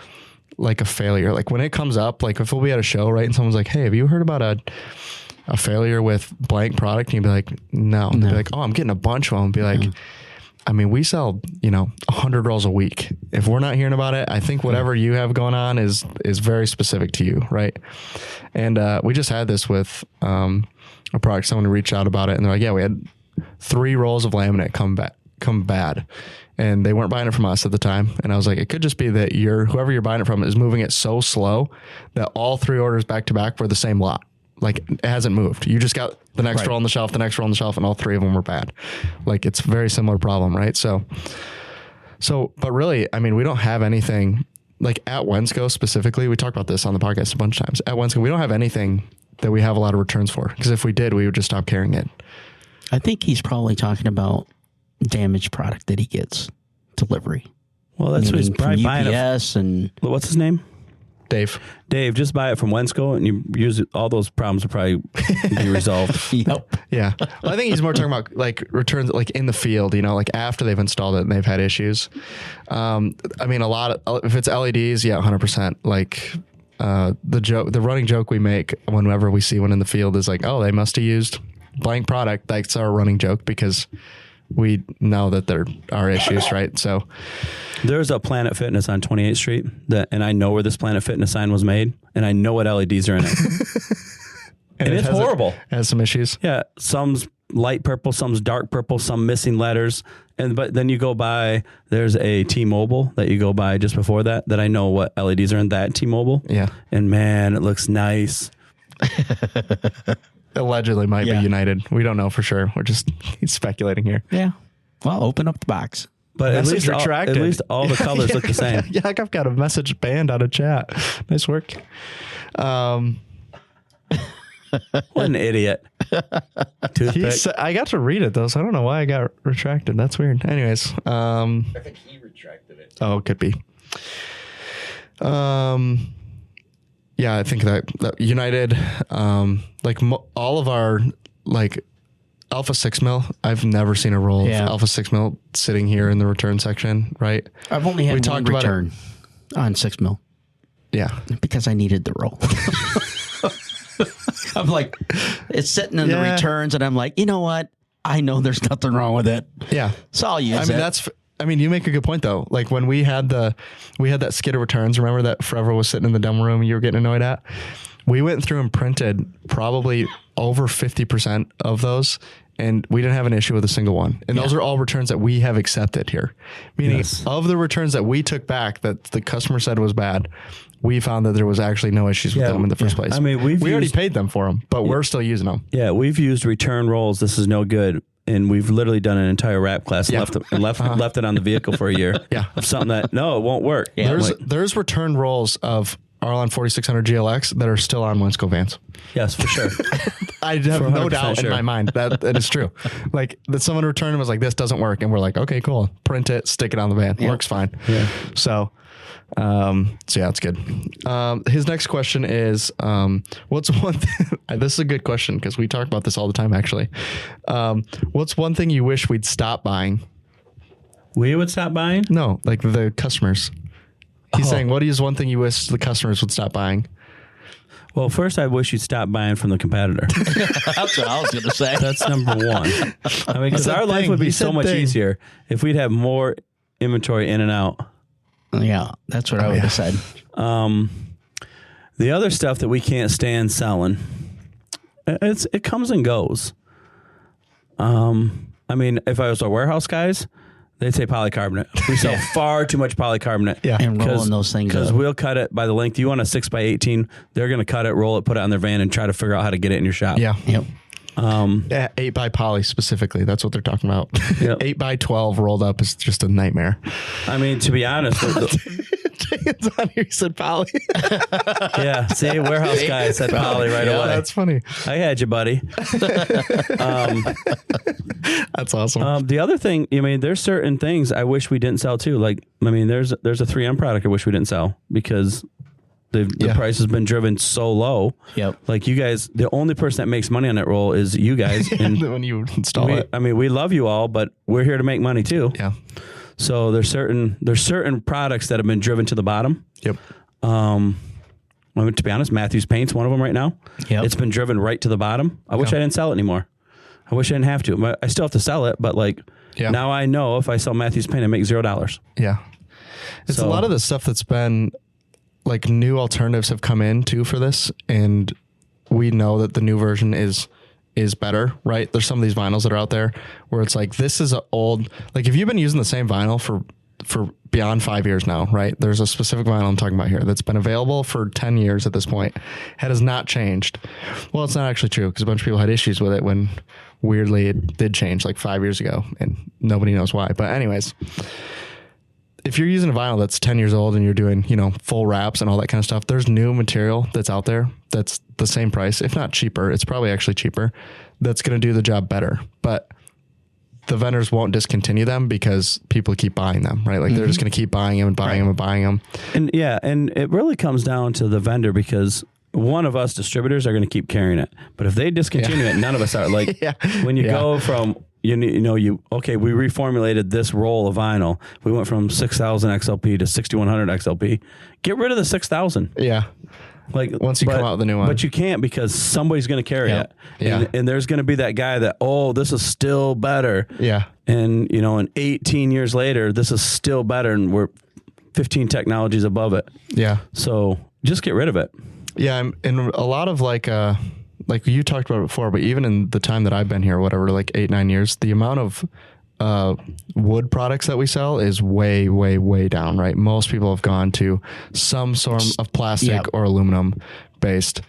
like a failure. Like when it comes up, like if we'll be at a show, right, and someone's like, hey, have you heard about a failure with blank product? And you'd be like, no. And they'd be like, oh, I'm getting a bunch of them. And be like, I mean, we sell, 100 rolls a week. If we're not hearing about it, I think whatever you have going on is very specific to you, right? And we just had this with a product. Someone reached out about it, and they're like, yeah, we had 3 rolls of laminate come bad. And they weren't buying it from us at the time. And I was like, it could just be that whoever you're buying it from is moving it so slow that all 3 orders back to back were the same lot. Like it hasn't moved. You just got the next roll on the shelf, the next roll on the shelf, and all three of them were bad. Like it's a very similar problem, right? So, but really, I mean, we don't have anything like at Wensco specifically. We talked about this on the podcast a bunch of times. At Wensco, we don't have anything that we have a lot of returns for, because if we did, we would just stop carrying it. I think he's probably talking about damaged product that he gets delivery. Well, that's what he's probably buying. UPS and what's his name? Dave, just buy it from Wensco, and you use it. All those problems will probably be resolved. Yep. Yeah. Well, I think he's more talking about like returns, like in the field, you know, like after they've installed it and they've had issues. I mean, a lot of, if it's LEDs, yeah, 100%. Like the running joke we make whenever we see one in the field is like, oh, they must have used blank product. That's our running joke, because we know that there are issues, right? So there's a Planet Fitness on 28th Street and I know where this Planet Fitness sign was made, and I know what LEDs are in it. and it's horrible. It has some issues. Yeah. Some's light purple, some's dark purple, some missing letters. But then you go by, there's a T-Mobile that you go by just before that I know what LEDs are in that T-Mobile. Yeah. And man, it looks nice. Allegedly might be United. We don't know for sure. We're just speculating here. Yeah. Well, open up the box. But at least all the colors look the same. Yeah, I've got a message banned out of chat. Nice work. What an idiot. Toothpick. I got to read it though, so I don't know why I got retracted. That's weird. Anyways, I think he retracted it. Oh, it could be. Yeah, I think that United, like all of our like Alpha 6 mil, I've never seen a roll of Alpha 6 mil sitting here in the return section, right? I've only had one return on 6 mil. Yeah. Because I needed the roll. I'm like, it's sitting in the returns, and I'm like, you know what? I know there's nothing wrong with it. Yeah. So I'll use it. I mean, you make a good point though. Like when we had that skid of returns, remember that forever was sitting in the demo room you were getting annoyed at? We went through and printed probably over 50% of those, and we didn't have an issue with a single one. And those are all returns that we have accepted here. Meaning of the returns that we took back that the customer said was bad, we found that there was actually no issues with them in the first place. I mean, we already paid them for them, but we're still using them. Yeah, we've used return rolls. This is no good. And we've literally done an entire wrap class and left it on the vehicle for a year. Of something that, no, it won't work. Yeah. There's return rolls of Arlon 4600 GLX that are still on Wensco vans. Yes, for sure. I have no doubt in my mind that it is true. Like that someone returned and was like, this doesn't work. And we're like, okay, cool. Print it, stick it on the van. Works fine. Yeah. So yeah, it's good. His next question is, what's one thing, this is a good question because we talk about this all the time, actually. What's one thing you wish we'd stop buying? We would stop buying? No, like the customers. He's saying, what is one thing you wish the customers would stop buying? Well, first, I wish you'd stop buying from the competitor. That's what I was going to say. That's number one. I mean, because our life would be so much easier if we'd have more inventory in and out. Yeah, that's what I would have said. The other stuff that we can't stand selling, it comes and goes. I mean, if I was our warehouse guys, they'd say polycarbonate. We sell far too much polycarbonate. Yeah, and rolling those things because we'll cut it by the length. You want a 6x18? They're going to cut it, roll it, put it on their van, and try to figure out how to get it in your shop. Yeah. Yep. 8x poly specifically. That's what they're talking about. Yep. 8x12 rolled up is just a nightmare. I mean, to be honest, James on here said poly. Yeah, see, warehouse guy said poly right away. That's funny. I had you, buddy. That's awesome. The other thing, I mean, there's certain things I wish we didn't sell too. Like, I mean, there's a 3M product I wish we didn't sell because the price has been driven so low. Yep. Like you guys, the only person that makes money on that roll is you guys. And when you install it. I mean, we love you all, but we're here to make money too. Yeah. So there's certain products that have been driven to the bottom. Yep. I mean, to be honest, Matthews Paint's one of them right now. Yep. It's been driven right to the bottom. I wish I didn't sell it anymore. I wish I didn't have to. I still have to sell it, but like now I know if I sell Matthews Paint, I make $0. Yeah. It's a lot of the stuff that's been like new alternatives have come in too for this. And we know that the new version is better, right? There's some of these vinyls that are out there where it's like, this is an old, like if you've been using the same vinyl for for beyond 5 years now, right? There's a specific vinyl I'm talking about here that's been available for 10 years at this point. It has not changed. Well, it's not actually true because a bunch of people had issues with it when weirdly it did change like 5 years ago and nobody knows why. But anyways, if you're using a vinyl that's 10 years old and you're doing, full wraps and all that kind of stuff, there's new material that's out there that's the same price, if not cheaper. It's probably actually cheaper. That's going to do the job better. But the vendors won't discontinue them because people keep buying them, right? Like they're just going to keep buying them and buying them and buying them. And it really comes down to the vendor because one of us distributors are going to keep carrying it. But if they discontinue it, none of us are. Like when you go from, we reformulated this roll of vinyl. We went from 6,000 XLP to 6,100 XLP. Get rid of the 6,000. Yeah. Like once you come out with the new one, but you can't because somebody's going to carry it. Yeah. And there's going to be that guy that, this is still better. Yeah. And, and 18 years later, this is still better. And we're 15 technologies above it. Yeah. So just get rid of it. Yeah. And a lot of like you talked about it before, but even in the time that I've been here, whatever, like 8-9 years, the amount of wood products that we sell is way, way, way down, right? Most people have gone to some sort of plastic or aluminum based.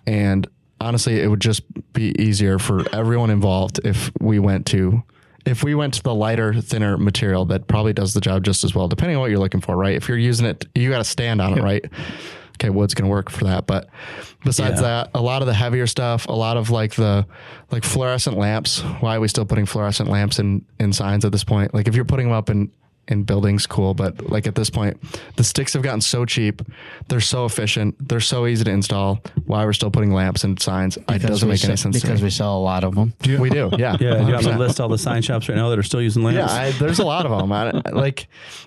And honestly, it would just be easier for everyone involved if we went to the lighter, thinner material that probably does the job just as well, depending on what you're looking for, right? If you're using it, you got to stand on it, right? Okay, wood's going to work for that. But besides that, a lot of the heavier stuff, a lot of like fluorescent lamps, why are we still putting fluorescent lamps in signs at this point? Like if you're putting them up in buildings, cool. But like at this point, the sticks have gotten so cheap. They're so efficient. They're so easy to install. Why we're still putting lamps in signs, it doesn't make any sense to me. Because we sell a lot of them. We do, yeah. Yeah, you have to list all the sign shops right now that are still using lamps. Yeah, there's a lot of them.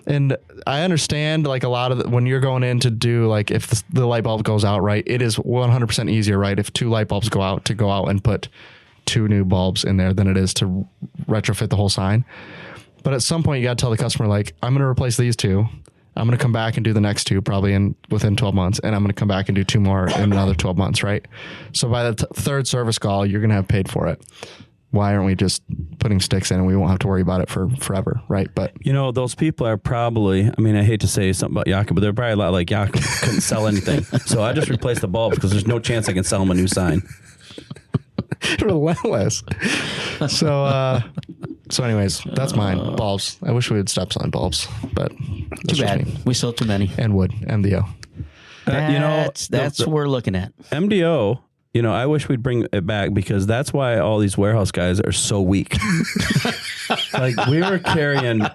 And I understand like a lot of when you're going in to do like if the light bulb goes out, right, it is 100% easier, right, if 2 light bulbs go out and put 2 new bulbs in there than it is to retrofit the whole sign. But at some point you got to tell the customer, like, I'm going to replace these 2. I'm going to come back and do the next 2 probably within 12 months. And I'm going to come back and do 2 more in another 12 months. Right. So by the third service call, you're going to have paid for it. Why aren't we just putting sticks in and we won't have to worry about it for forever? Right. But those people are probably, I hate to say something about Jakob, but they're probably a lot like Jakob couldn't sell anything. So I just replaced the bulbs because there's no chance I can sell them a new sign. Relentless. So anyways, that's mine. Bulbs. I wish we would stop selling bulbs, but too bad. We sold too many. And wood, MDO. That's what we're looking at. MDO. I wish we'd bring it back because that's why all these warehouse guys are so weak. Like we were carrying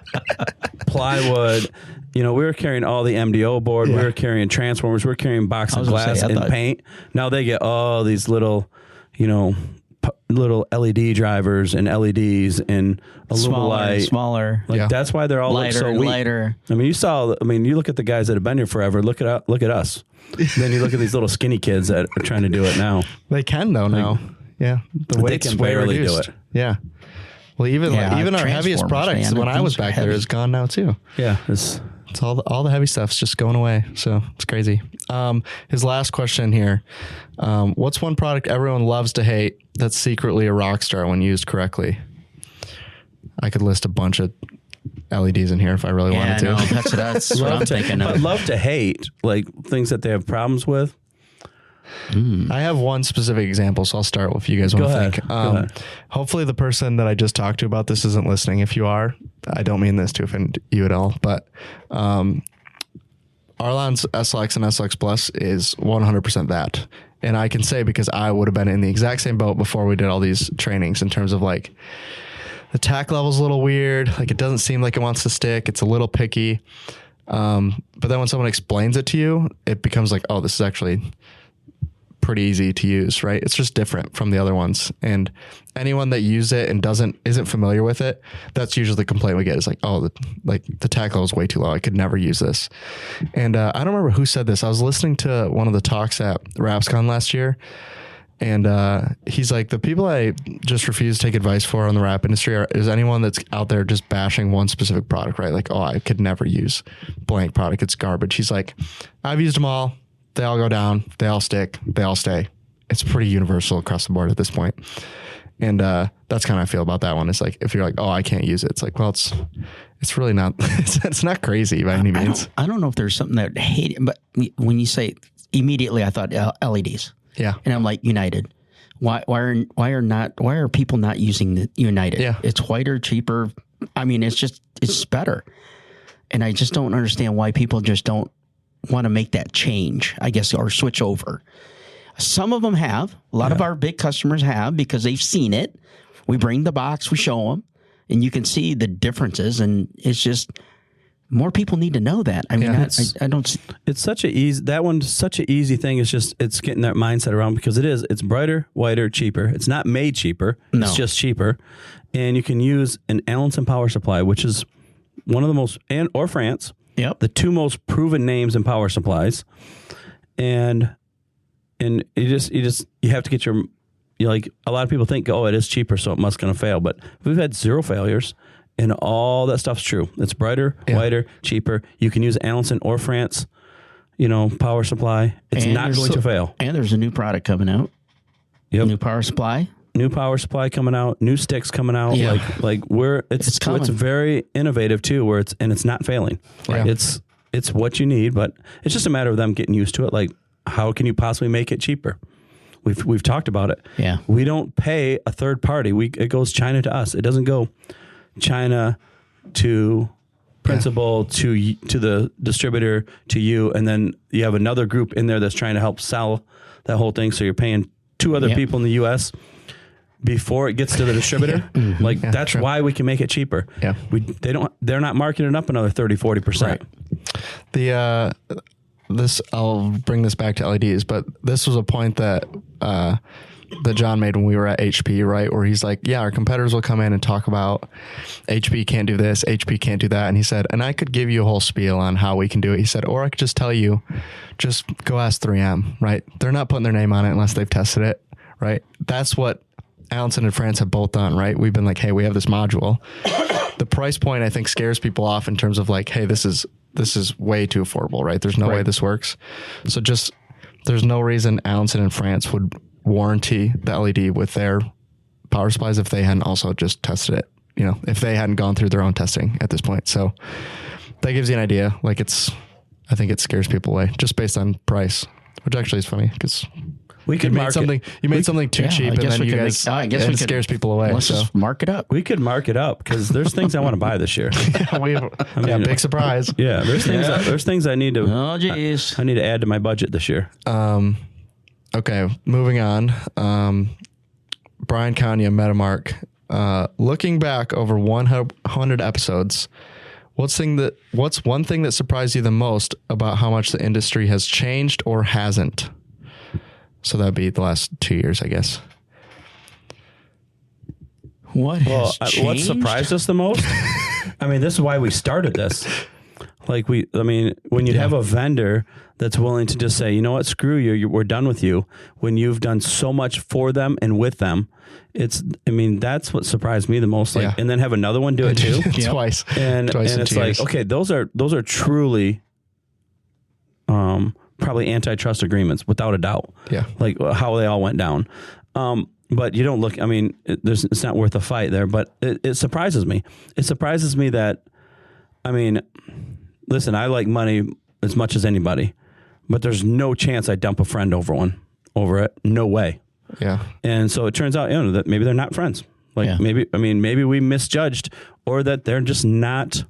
plywood. We were carrying all the MDO board. Yeah. We were carrying transformers. We were carrying box of glass and paint. Now they get all these little, little LED drivers and LEDs and smaller. Like that's why they're all lighter, so weak. lighter. You look at the guys that have been here forever. Look at us. Then you look at these little skinny kids that are trying to do it now. They can though now. Yeah, the weight's they can barely do it. Yeah. Well, even our heaviest products when I was back there is gone now too. Yeah, it's all the heavy stuff's just going away. So it's crazy. His last question here: what's one product everyone loves to hate that's secretly a rock star when used correctly? I could list a bunch of LEDs in here if I really wanted to. No, that's what I'm thinking of. I'd love to hate like things that they have problems with. I have one specific example, so I'll start with you guys want to think. Hopefully the person that I just talked to about this isn't listening. If you are, I don't mean this to offend you at all, but Arlon's SLX and SLX Plus is 100% that. And I can say because I would have been in the exact same boat before we did all these trainings in terms of like the tack level's a little weird. Like it doesn't seem like it wants to stick. It's a little picky. But then when someone explains it to you, it becomes like, oh, this is actually pretty easy to use, right? It's just different from the other ones. And anyone that uses it and isn't familiar with it, that's usually the complaint we get is like, oh, the tack level is way too low. I could never use this. And I don't remember who said this. I was listening to one of the talks at RapsCon last year. And he's like, the people I just refuse to take advice for on the wrap industry is anyone that's out there just bashing one specific product, right? Like, oh, I could never use blank product. It's garbage. He's like, I've used them all. They all go down. They all stick. They all stay. It's pretty universal across the board at this point. And that's kind of how I feel about that one. It's like, if you're like, oh, I can't use it. It's like, well, it's it's really not. It's not crazy by any means. I don't know if there's something that hate, but when you say immediately, I thought LEDs. Yeah, and I'm like United. Why are people not using the United? Yeah, it's whiter, cheaper. I mean, it's better, and I just don't understand why people just don't want to make that change, I guess, or switch over. Some of them have. A lot of our big customers have because they've seen it. We bring the box, we show them, and you can see the differences. And it's just more people need to know that. I mean, I don't see. It's such a easy. That one's such an easy thing. It's getting that mindset around because it is. It's brighter, whiter, cheaper. It's not made cheaper. No. It's just cheaper, and you can use an Allenson power supply, which is one of the most, or France. Yep. The two most proven names in power supplies, and you have to get your, like a lot of people think, oh, it is cheaper, so it must going to fail. But we've had 0 failures, and all that stuff's true. It's brighter, whiter, cheaper. You can use Allenson or France, power supply. It's not going to fail. And there's a new product coming out. Yep. New power supply. New power supply coming out. New sticks coming out. Yeah. It's very innovative too. Where it's not failing. Right. It's what you need, but it's just a matter of them getting used to it. Like, how can you possibly make it cheaper? We've talked about it. Yeah. We don't pay a third party. It goes China to us. It doesn't go China to principal to the distributor to you, and then you have another group in there that's trying to help sell that whole thing. So you're paying 2 other people in the U.S. before it gets to the distributor. That's true. Why we can make it cheaper. Yeah. They're not marking it up another 30-40%. Right. I'll bring this back to LEDs, but this was a point that John made when we were at HP, right? Where he's like, yeah, our competitors will come in and talk about HP can't do this, HP can't do that. And he said, and I could give you a whole spiel on how we can do it. He said, or I could just tell you, just go ask 3M, right? They're not putting their name on it unless they've tested it, right? That's what Allenson and France have both done, right? We've been like, hey, we have this module. The price point, I think, scares people off in terms of like, hey, this is way too affordable, right? There's no way this works. So there's no reason Allenson and France would warranty the LED with their power supplies if they hadn't also just tested it, if they hadn't gone through their own testing at this point. So that gives you an idea. Like I think it scares people away just based on price, which actually is funny because we could made something too cheap, and then you guys, it scares people away. Let's just mark it up. We could mark it up because there's things I want to buy this year. Big surprise. Yeah, there's things I need to. Oh, geez. I need to add to my budget this year. Okay, moving on. Brian Kanye, Metamark. Looking back over 100 episodes, what's one thing that surprised you the most about how much the industry has changed or hasn't? So that'd be the last 2 years, I guess. What surprised us the most? I mean, this is why we started this. When you have a vendor that's willing to just say, you know what, screw you, we're done with you. When you've done so much for them and with them, that's what surprised me the most. And then have another one do it too. Twice. And it's like, okay, those are truly, probably antitrust agreements without a doubt. Yeah. Like how they all went down. But you don't look, it's not worth a fight there, but it surprises me. It surprises me that, listen, I like money as much as anybody, but there's no chance I dump a friend over it. No way. Yeah. And so it turns out, that maybe they're not friends. Maybe we misjudged, or that they're just not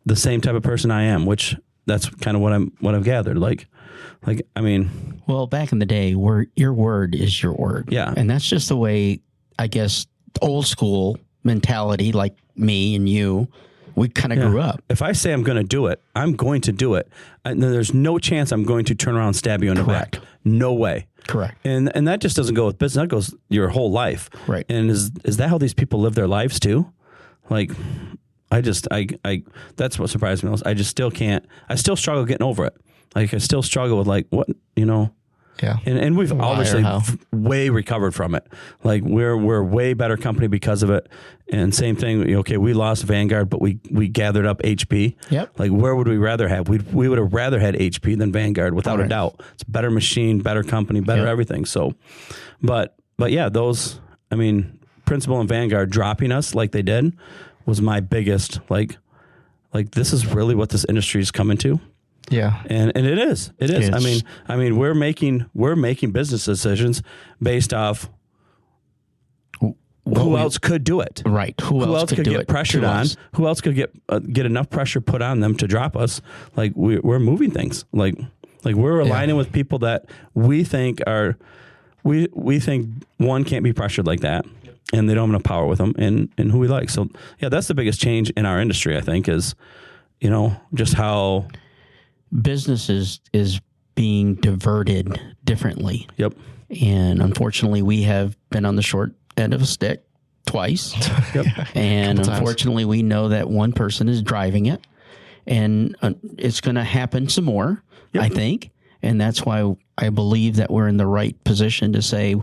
the same type of person I am, which that's kind of what I've gathered. Well, back in the day, your word is your word. Yeah. And that's just the way, I guess, old school mentality, like me and you, we kind of grew up. If I say I'm going to do it, I'm going to do it. And there's no chance I'm going to turn around and stab you in the back. No way. Correct. And that just doesn't go with business. That goes your whole life. Right. And is that how these people live their lives too? Like, I that's what surprised me most. I just still can't. I still struggle getting over it. Like, I still struggle with what. Yeah. And we've obviously way recovered from it. Like, we're a way better company because of it. And same thing. Okay, we lost Vanguard, but we gathered up HP. Yep. Like, where would we rather have? We would have rather had HP than Vanguard, without a doubt. It's a better machine, better company, better everything. So, but yeah, those. Principal and Vanguard dropping us like they did was my biggest, like this is really what this industry is coming to. Yeah. And it is. I mean, we're making business decisions based off who else could do it. Right. Who else could get pressured on? Who else could get enough pressure put on them to drop us? Like we're moving things. Like we're aligning with people that we think are, we think one can't be pressured like that, and they don't have enough power with them, and who we like. So yeah, that's the biggest change in our industry, I think, is, you know, just how business is being diverted differently. Yep. And unfortunately, we have been on the short end of a stick twice. Yep. And unfortunately, we know that one person is driving it, and it's going to happen some more, I think. And that's why I believe that we're in the right position to say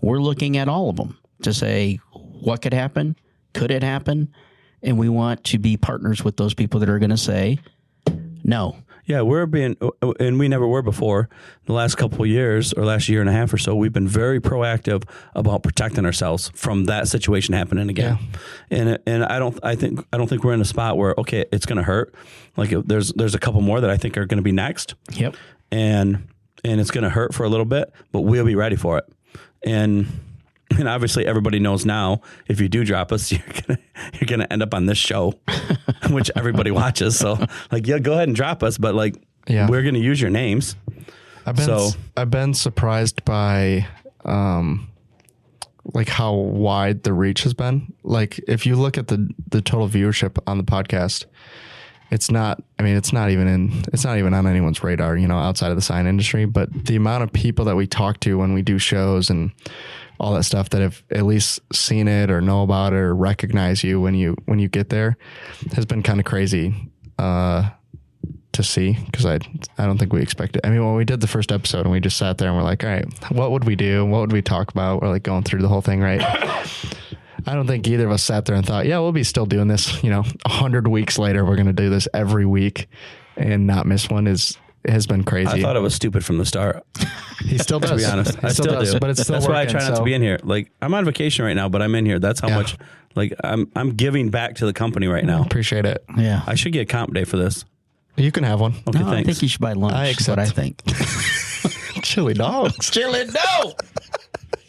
we're looking at all of them to say what could happen, could it happen, and we want to be partners with those people that are going to say no. Yeah, we're being, and we never were before. The last couple of years, or last year and a half or so, we've been very proactive about protecting ourselves from that situation happening again. Yeah. And I don't think we're in a spot where, okay, it's going to hurt. Like there's a couple more that I think are going to be next. Yep. And it's going to hurt for a little bit, but we'll be ready for it. And obviously everybody knows now, if you do drop us, you're gonna end up on this show, which everybody watches. So like, yeah, go ahead and drop us, but like, we're gonna use your names. I've been surprised by like how wide the reach has been. Like if you look at the total viewership on the podcast, it's not even on anyone's radar, you know, outside of the sign industry, but the amount of people that we talk to when we do shows and all that stuff that have at least seen it or know about it or recognize you when you get there has been kind of crazy to see, because I don't think we expected. I mean, when we did the first episode and we just sat there and we're like, all right, what would we do? What would we talk about? We're like going through the whole thing, right? I don't think either of us sat there and thought, yeah, we'll be still doing this, you know, 100 weeks later, we're going to do this every week and not miss one. Has been crazy. I thought it was stupid from the start. He still does. To be honest, I still do. But it's still that's working, why I try not to be in here. Like I'm on vacation right now, but I'm in here. That's how much. Like I'm giving back to the company right now. Appreciate it. Yeah, I should get a comp day for this. You can have one. Okay, no, thanks. I think you should buy lunch. I accept. What I think. Chili dogs. Chili no.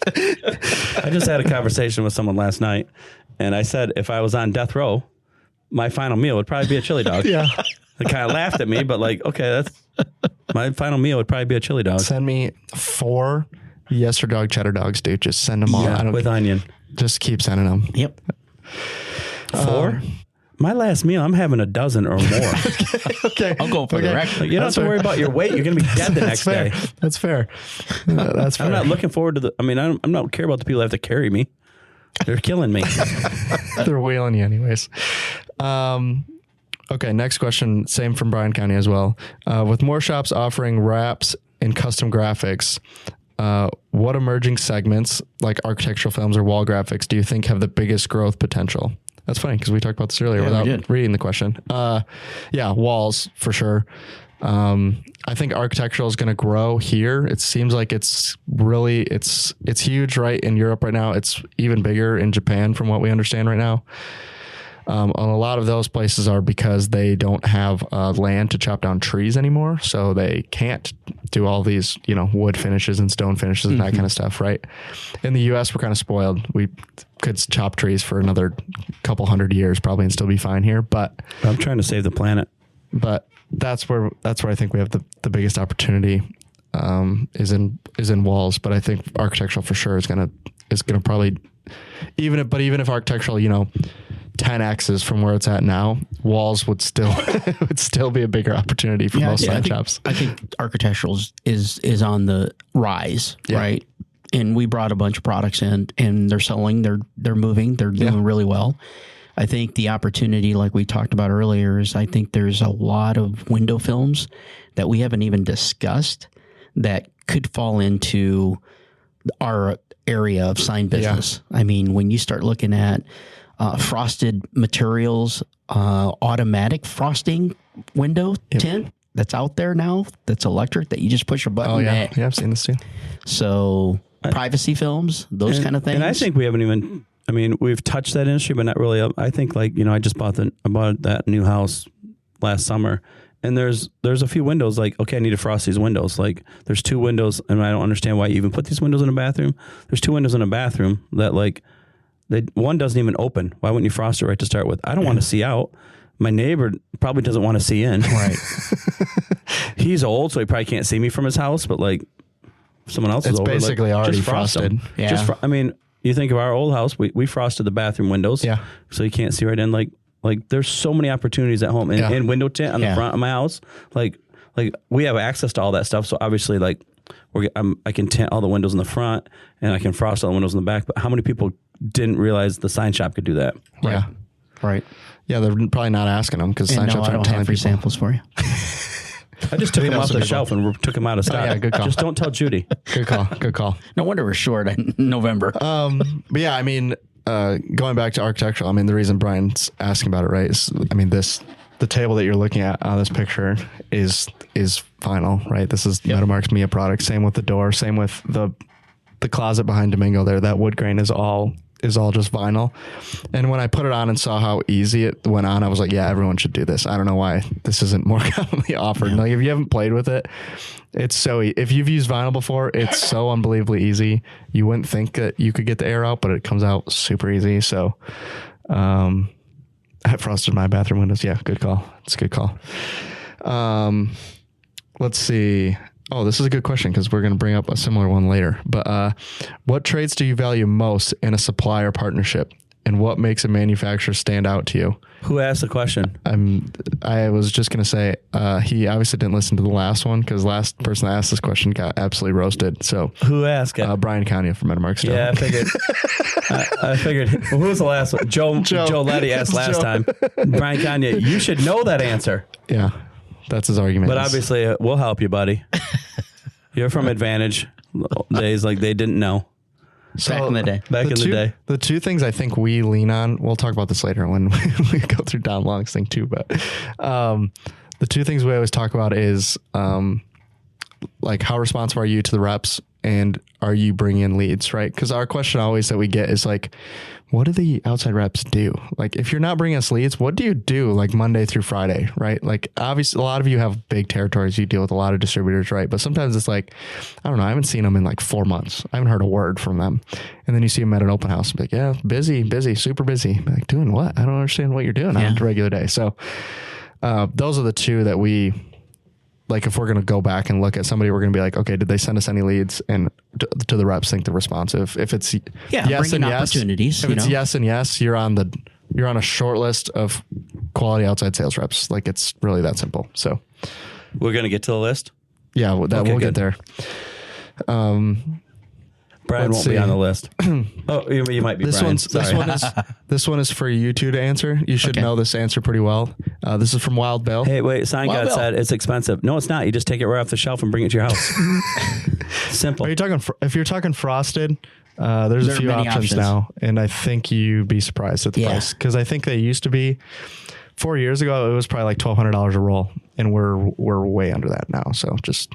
I just had a conversation with someone last night, and I said if I was on death row, my final meal would probably be a chili dog. Yeah. They kind of laughed at me, but like, okay, that's my final meal would probably be a chili dog. Send me 4 Yes or Dog cheddar dogs, dude. Just send them all. Yeah, with onion. Just keep sending them. Yep. 4? My last meal, I'm having a dozen or more. Okay. I'll go for the record. You don't have to worry about your weight. You're going to be dead the next day. That's fair. That's fair. I'm not looking forward to I'm not care about the people that have to carry me. They're killing me. They're wheeling you anyways. Okay, next question. Same from Bryan County as well. With more shops offering wraps and custom graphics, what emerging segments like architectural films or wall graphics do you think have the biggest growth potential? That's funny because we talked about this earlier without reading the question. Yeah, walls for sure. I think architectural is going to grow here. It seems like it's huge right in Europe right now. It's even bigger in Japan from what we understand right now. A lot of those places are because they don't have land to chop down trees anymore, so they can't do all these, you know, wood finishes and stone finishes and that kind of stuff, right? In the U.S., we're kind of spoiled. We could chop trees for another couple hundred years probably and still be fine here, but I'm trying to save the planet. But that's where I think we have the biggest opportunity is in walls. But I think architectural for sure is gonna probably even if architectural, you know, 10x's from where it's at now, walls would still be a bigger opportunity for most sign shops. I think architectural is on the rise, right? And we brought a bunch of products in, and they're selling, they're moving, they're doing really well. I think the opportunity, like we talked about earlier, is I think there's a lot of window films that we haven't even discussed that could fall into our area of sign business. I mean, when you start looking at frosted materials, automatic frosting window tint that's out there now, that's electric, that you just push a button. Oh, yeah. Yeah, I've seen this too. So privacy films, those kind of things. And I think we haven't even I mean, we've touched that industry, but not really. I think like, I just bought that new house last summer, and there's a few windows like, okay, I need to frost these windows. Like there's 2 windows, and I don't understand why you even put these windows in a bathroom. There's 2 windows in a bathroom that like, one doesn't even open. Why wouldn't you frost it right to start with? I don't want to see out. My neighbor probably doesn't want to see in. Right. He's old, so he probably can't see me from his house, but like someone else is over. It's basically already just frost frosted. them. Yeah. I mean, you think of our old house, we frosted the bathroom windows. Yeah. So you can't see right in. Like there's so many opportunities at home and window tint on the front of my house. Like we have access to all that stuff. So obviously like I can tint all the windows in the front and I can frost all the windows in the back. But how many people didn't realize the sign shop could do that? Yeah. Right. Yeah. They're probably not asking them because sign shops aren't telling free people. samples for you. I just took them off the shelf and took them out of stock. Yeah, good call. Just don't tell Judy. Good call. Good call. No wonder we're short in November. But yeah, I mean, going back to architectural, I mean, the reason Brian's asking about it, right, is, I mean, the table that you're looking at on this picture is vinyl, right? This is Metamark's Mia product. Same with the door. Same with the closet behind Domingo there. That wood grain is all just vinyl. And when I put it on and saw how easy it went on, I was like, yeah, everyone should do this. I don't know why this isn't more commonly offered. Yeah. Like if you haven't played with it, it's so if you've used vinyl before, it's so unbelievably easy. You wouldn't think that you could get the air out, but it comes out super easy. So I frosted my bathroom windows. Yeah, good call. It's a good call. Let's see. Oh, this is a good question because we're going to bring up a similar one later. But what traits do you value most in a supplier partnership, and what makes a manufacturer stand out to you? Who asked the question? I was just going to say he obviously didn't listen to the last one because last person that asked this question got absolutely roasted. So who asked it? Brian Kanye from Metamark still. Yeah, I figured. I figured. Who was the last one? Joe Letty asked last time. Brian Kanye, you should know that answer. Yeah. That's his argument. But obviously, we'll help you, buddy. You're from Advantage days, like they didn't know. So back in the day. Back in the day. The 2 things I think we lean on, we'll talk about this later when we go through Don Long's thing too, but the 2 things we always talk about is like how responsive are you to the reps and are you bringing in leads, right? Because our question always that we get is like, what do the outside reps do? Like, if you're not bringing us leads, what do you do like Monday through Friday, right? Like, obviously, a lot of you have big territories. You deal with a lot of distributors, right? But sometimes it's like, I don't know, I haven't seen them in like 4 months. I haven't heard a word from them. And then you see them at an open house and be like, yeah, busy, super busy. Be like, doing what? I don't understand what you're doing on a regular day. So those are the 2 that we... Like if we're going to go back and look at somebody, we're going to be like, okay, did they send us any leads? And to the reps, think they're responsive. If it's yes and yes, opportunities, if it's yes and yes, you're on a short list of quality outside sales reps. Like it's really that simple. So we're going to get to the list. Yeah, we'll get there. Brian won't be on the list. Oh, you might be. This one is for you 2 to answer. You should know this answer pretty well. This is from Wild Bill. Hey, wait! Sign God said it's expensive. No, it's not. You just take it right off the shelf and bring it to your house. Simple. Are you talking? If you're talking frosted, there's a few options now, and I think you'd be surprised at the price because I think they used to be 4 years ago. It was probably like $1,200 a roll, and we're way under that now. So just,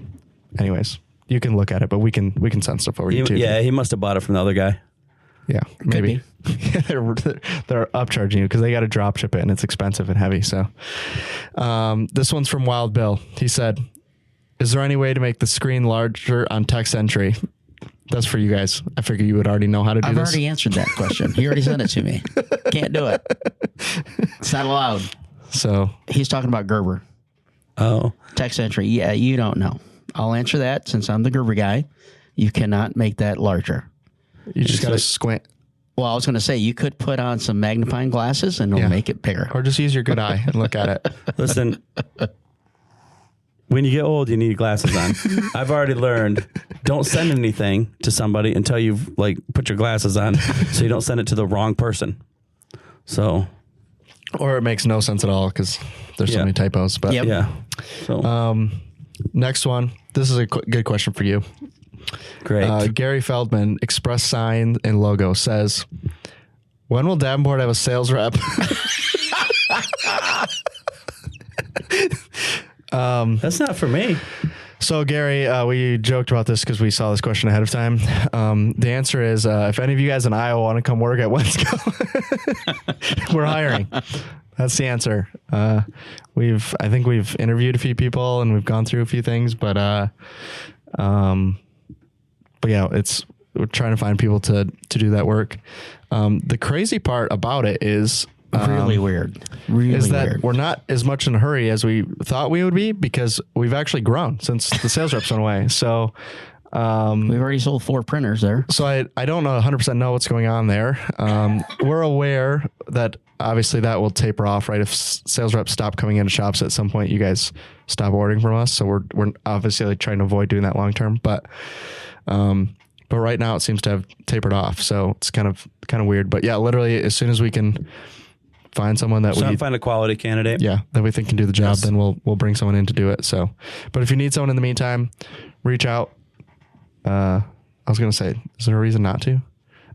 anyways. You can look at it, but we can send stuff over to you too. Yeah, he must have bought it from the other guy. Yeah, maybe. they're upcharging you because they got to drop ship it and it's expensive and heavy. So this one's from Wild Bill. He said, is there any way to make the screen larger on text entry? That's for you guys. I figure you would already know how to do this. I've already answered that question. He already sent it to me. Can't do it. It's not allowed. So he's talking about Gerber. Oh. Text entry. Yeah, you don't know. I'll answer that since I'm the Gerber guy. You cannot make that larger. You just got to squint. Well, I was going to say you could put on some magnifying glasses and it'll make it bigger. Or just use your good eye and look at it. Listen, when you get old, you need glasses on. I've already learned, don't send anything to somebody until you've like put your glasses on so you don't send it to the wrong person. So. Or it makes no sense at all because there's so many typos. But yeah. So. Next one. This is a good question for you. Great. Gary Feldman, Express Sign and Logo, says, when will Davenport have a sales rep? That's not for me. So, Gary, we joked about this because we saw this question ahead of time. The answer is, if any of you guys in Iowa want to come work at Wensco, we're hiring. That's the answer. I think we've interviewed a few people and we've gone through a few things, but yeah, we're trying to find people to do that work. The crazy part about it is really weird. Really that weird. we're not as much in a hurry as we thought we would be because we've actually grown since the sales reps went away. So we've already sold 4 printers there. So I don't know 100% know what's going on there. We're aware that obviously that will taper off, right? If sales reps stop coming into shops at some point, you guys stop ordering from us. So we're obviously trying to avoid doing that long term, but right now it seems to have tapered off. So it's kind of weird, but yeah, literally as soon as we can find someone that find a quality candidate. Yeah. That we think can do the job, then we'll bring someone in to do it. So, but if you need someone in the meantime, reach out. I was going to say, is there a reason not to?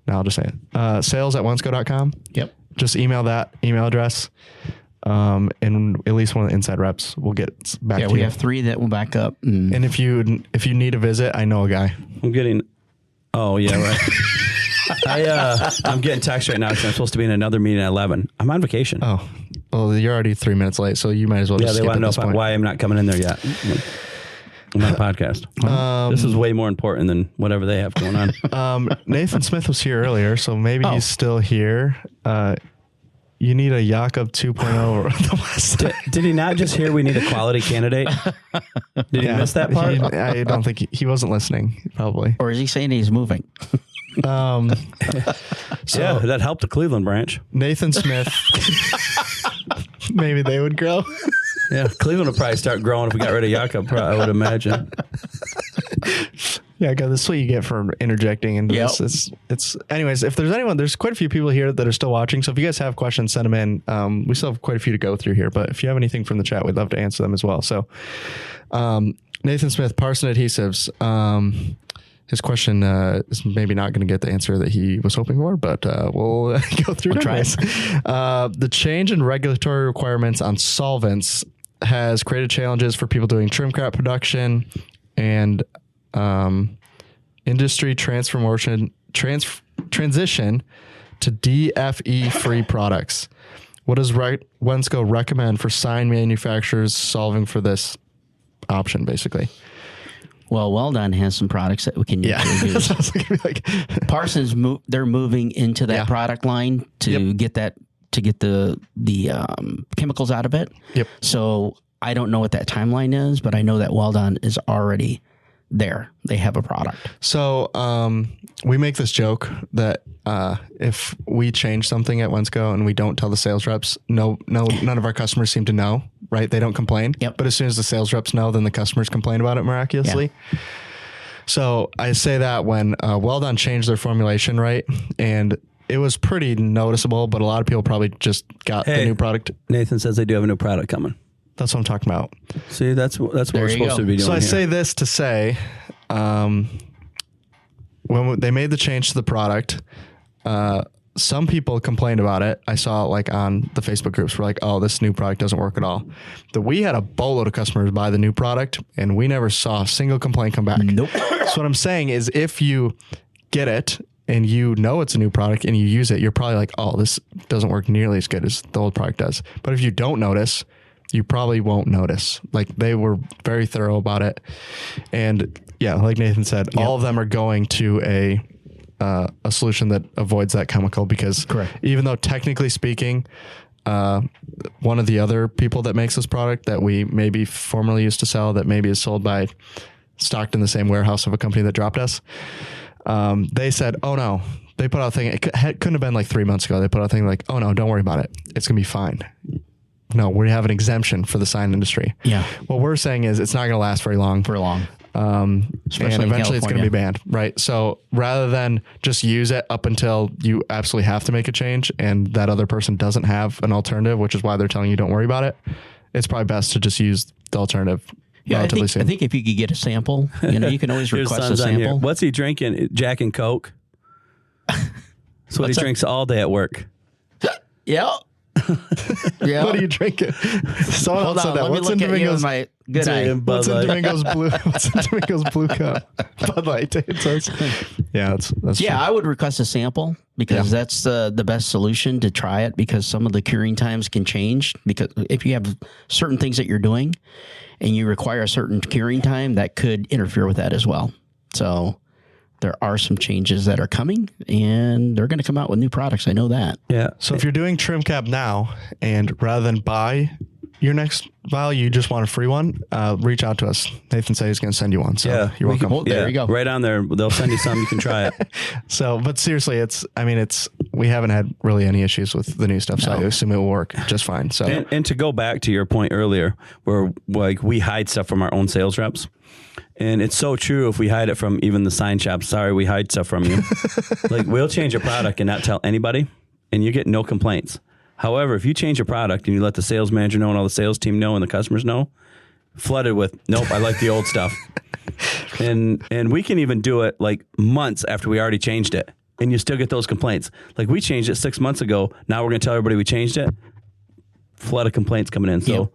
No, I'll just say it. sales@wensco.com. Yep. Just email that email address. And at least one of the inside reps will get back to you. Yeah, we have 3 that will back up. And if you need a visit, I know a guy. Oh yeah, right. I'm getting text right now because I'm supposed to be in another meeting at 11. I'm on vacation. Oh, well, you're already 3 minutes late, so you might as well just skip they want at to know this point. why I'm not coming in there yet. I'm on a podcast. This is way more important than whatever they have going on. Nathan Smith was here earlier, so maybe he's still here. You need a Jakob 2.0. Did he not just hear we need a quality candidate? Did he miss that part? I don't think he wasn't listening, probably. Or is he saying he's moving? So yeah, that helped the Cleveland branch. Nathan Smith. Maybe they would grow. Yeah, Cleveland would probably start growing if we got rid of Jakob, I would imagine. Yeah, that's what you get for interjecting into this. It's anyways, if there's quite a few people here that are still watching. So if you guys have questions, send them in. We still have quite a few to go through here, but if you have anything from the chat, we'd love to answer them as well. So, Nathan Smith, Parson Adhesives. His question is maybe not going to get the answer that he was hoping for, but we'll go through it anyways. The change in regulatory requirements on solvents has created challenges for people doing trim crop production and industry transition to DFE-free products. What does Wensco recommend for sign manufacturers solving for this option, basically? Well, Well Done has some products that we can use. Parsons, they're moving into that product line to get the chemicals out of it. Yep. So I don't know what that timeline is, but I know that Well Done is already there. They have a product. So we make this joke that if we change something at Wensco and we don't tell the sales reps, none of our customers seem to know, right? They don't complain. Yep. But as soon as the sales reps know, then the customers complain about it miraculously. Yeah. So I say that when Well Done changed their formulation, right? And it was pretty noticeable, but a lot of people probably just got the new product. Nathan says they do have a new product coming. That's what I'm talking about. See, that's what we're supposed to be doing. So I say this to say, when they made the change to the product, some people complained about it. I saw it like on the Facebook groups. We're like, oh, this new product doesn't work at all. We had a boatload of customers buy the new product, and we never saw a single complaint come back. Nope. So what I'm saying is, if you get it and you know it's a new product and you use it, you're probably like, oh, this doesn't work nearly as good as the old product does. But if you don't notice, you probably won't notice. Like, they were very thorough about it. And yeah, like Nathan said, all of them are going to a solution that avoids that chemical, because even though technically speaking, one of the other people that makes this product that we maybe formerly used to sell, that maybe is sold by, stocked in the same warehouse of a company that dropped us, they said, oh no, they put out a thing. It couldn't have been like 3 months ago. They put out a thing like, oh no, don't worry about it. It's going to be fine. No, we have an exemption for the sign industry. Yeah. What we're saying is it's not going to last very long. And eventually it's going to be banned, right? So rather than just use it up until you absolutely have to make a change and that other person doesn't have an alternative, which is why they're telling you don't worry about it, it's probably best to just use the alternative relatively soon. I think if you could get a sample, you can always request a sample. What's he drinking? Jack and Coke? That's what he drinks all day at work. Yeah. Yeah. What are you drinking? Someone Hold else said on, that. let me What's in look at you Domingo's? with my good eye. What's in Domingo's blue? What's in Domingo's blue cup? Bud Light. It says. Yeah, that's Yeah, true. I would request a sample because that's the best solution to try it, because some of the curing times can change. Because if you have certain things that you're doing and you require a certain curing time, that could interfere with that as well. So there are some changes that are coming, and they're going to come out with new products. I know that. Yeah. So if you're doing trim cap now, and rather than buy your next vial, you just want a free one, reach out to us. Nathan said he's going to send you one. So Yeah, you're welcome. Oh, there you go. Right on there. They'll send you some. You can try it. So, but seriously, we haven't had really any issues with the new stuff. So I assume it will work just fine. So, And to go back to your point earlier, where like we hide stuff from our own sales reps. And it's so true if we hide it from even the sign shops. Sorry, we hide stuff from you. Like, we'll change your product and not tell anybody, and you get no complaints. However, if you change your product and you let the sales manager know and all the sales team know and the customers know, flooded with, nope, I like the old stuff. And we can even do it like months after we already changed it, and you still get those complaints. Like, we changed it 6 months ago. Now we're going to tell everybody we changed it. Flood of complaints coming in. So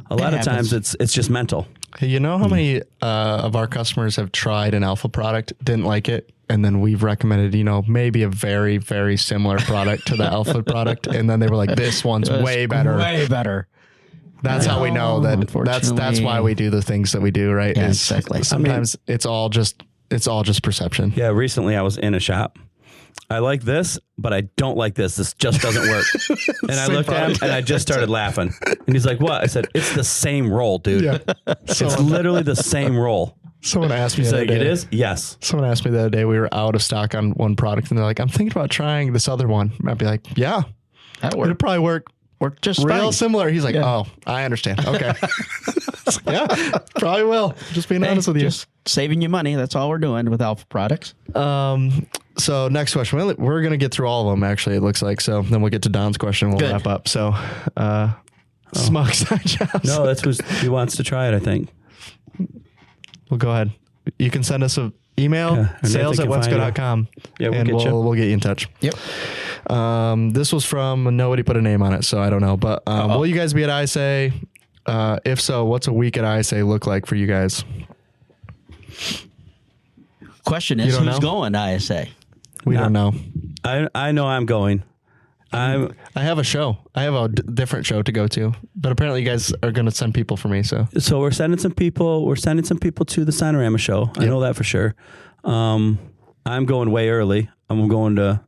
a lot of times it's just mental. hey, you know how many of our customers have tried an Alpha product, didn't like it, and then we've recommended, maybe a very, very similar product to the Alpha product, and then they were like, this one's way better. Way better. That's how we know that. That's Unfortunately. why we do the things that we do, right? Yeah, Is exactly. Sometimes it's all just perception. Yeah, recently I was in a shop. I like this, but I don't like this. This just doesn't work. And I looked at him and I just started laughing. And he's like, what? I said, it's the same roll, dude. Yeah. It's literally the same roll. Someone asked me He's the other like, day. it is? Yes. Someone asked me the other day, we were out of stock on one product, and they're like, I'm thinking about trying this other one. I'd be like, yeah, That it'll worked. probably work Just real fine. similar. He's like, oh, I understand. Okay. Yeah, probably will. Just being honest with you. Just saving you money. That's all we're doing with Alpha products. So next question. We're going to get through all of them, actually, it looks like. So then we'll get to Don's question and we'll Good. wrap up. So Smug Sign Shops. No, that's he wants to try it, I think. Well, go ahead. You can send us an email, Yeah, or Nathan can find sales@wensco.com. Yeah, we'll and get you. we'll get you in touch. Yep. This was from, nobody put a name on it, so I don't know. But will you guys be at ISA? If so, what's a week at ISA look like for you guys? Question You is, don't who's know? going to ISA? We don't know. I know I'm going. I have a show. I have a different show to go to, but apparently you guys are going to send people for me. So we're sending some people. We're sending some people to the Signorama show. I know that for sure. I'm going way early. I'm going to.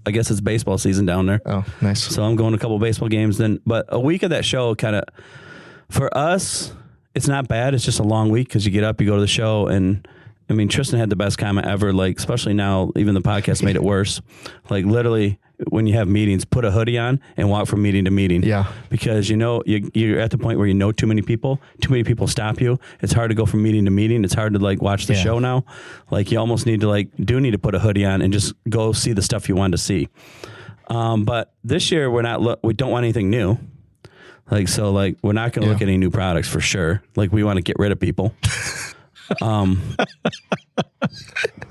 I guess it's baseball season down there. Oh, nice. So I'm going to a couple baseball games then. But a week of that show kind of, for us, it's not bad. It's just a long week because you get up, you go to the show, and I mean, Tristan had the best comment ever. Like, especially now, even the podcast made it worse. Like, literally, when you have meetings, put a hoodie on and walk from meeting to meeting. Yeah. Because you're at the point where you know too many people stop you. It's hard to go from meeting to meeting. It's hard to like watch the show now. Like, you almost need to put a hoodie on and just go see the stuff you want to see. But this year we don't want anything new. We're not going to look at any new products for sure. Like, we want to get rid of people.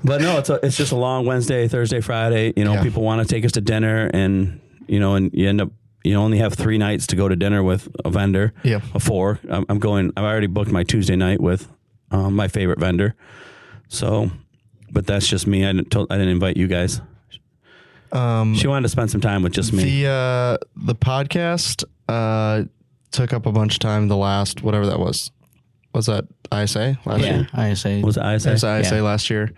But no, it's just a long Wednesday, Thursday, Friday. People want to take us to dinner, and and you end up only have 3 nights to go to dinner with a vendor. Yeah, a 4. I've already booked my Tuesday night with my favorite vendor. So, but that's just me. I didn't invite you guys. She wanted to spend some time with just me. The podcast took up a bunch of time. The last whatever that was that ISA last year? ISA. Was it ISA? It was ISA last year.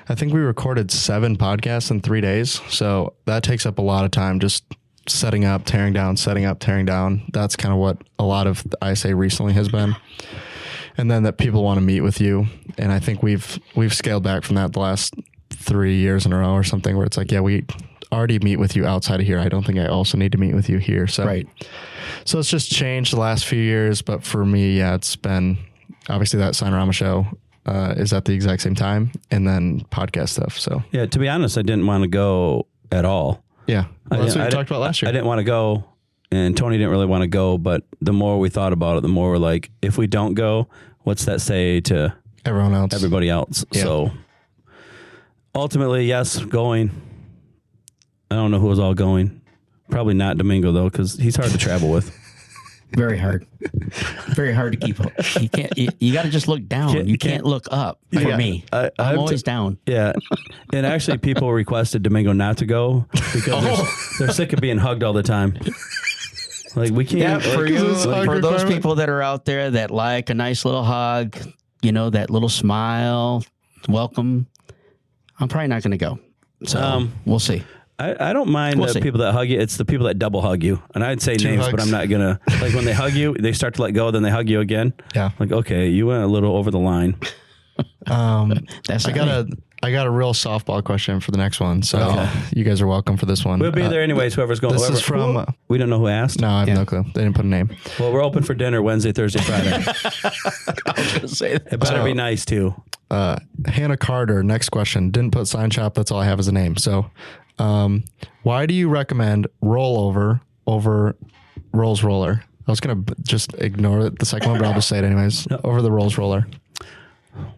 I think we recorded 7 podcasts in 3 days. So that takes up a lot of time, just setting up, tearing down, setting up, tearing down. That's kind of what a lot of the ISA recently has been. And then that people want to meet with you. And I think we've scaled back from that the last 3 years in a row or something, where it's like, yeah, we already meet with you outside of here. I don't think I also need to meet with you here. So, right. So it's just changed the last few years. But for me, yeah, it's been obviously that Signorama show is at the exact same time, and then podcast stuff. So yeah, to be honest, I didn't want to go at all. Yeah, well, that's what we talked about last year. I didn't want to go, and Tony didn't really want to go. But the more we thought about it, the more we're like, if we don't go, what's that say to everybody else? Yeah. So ultimately, yes, going. I don't know who was all going. Probably not Domingo though, because he's hard to travel with. Very hard. Very hard to keep up. You can't. You got to just look down. You can't look up. For me, I'm always down. Yeah, and actually, people requested Domingo not to go because they're sick of being hugged all the time. Like we can't. Yeah, for those people that are out there that like a nice little hug, that little smile, welcome. I'm probably not going to go. So we'll see. I don't mind the people that hug you. It's the people that double hug you. And I'd say names, hugs. But I'm not going to. Like when they hug you, they start to let go, then they hug you again. Yeah. Like, okay, you went a little over the line. I got a real softball question for the next one. So you guys are welcome for this one. We'll be there anyways, whoever's going. This is from... we don't know who asked. No, I have no clue. They didn't put a name. Well, we're open for dinner Wednesday, Thursday, Friday. I was going to say that. It better be nice, too. Hannah Carter, next question. Didn't put sign shop. That's all I have as a name. So why do you recommend rollover over Rolls Roller? I was going to just ignore the second one, but I'll just say it anyways. No. Over the Rolls Roller.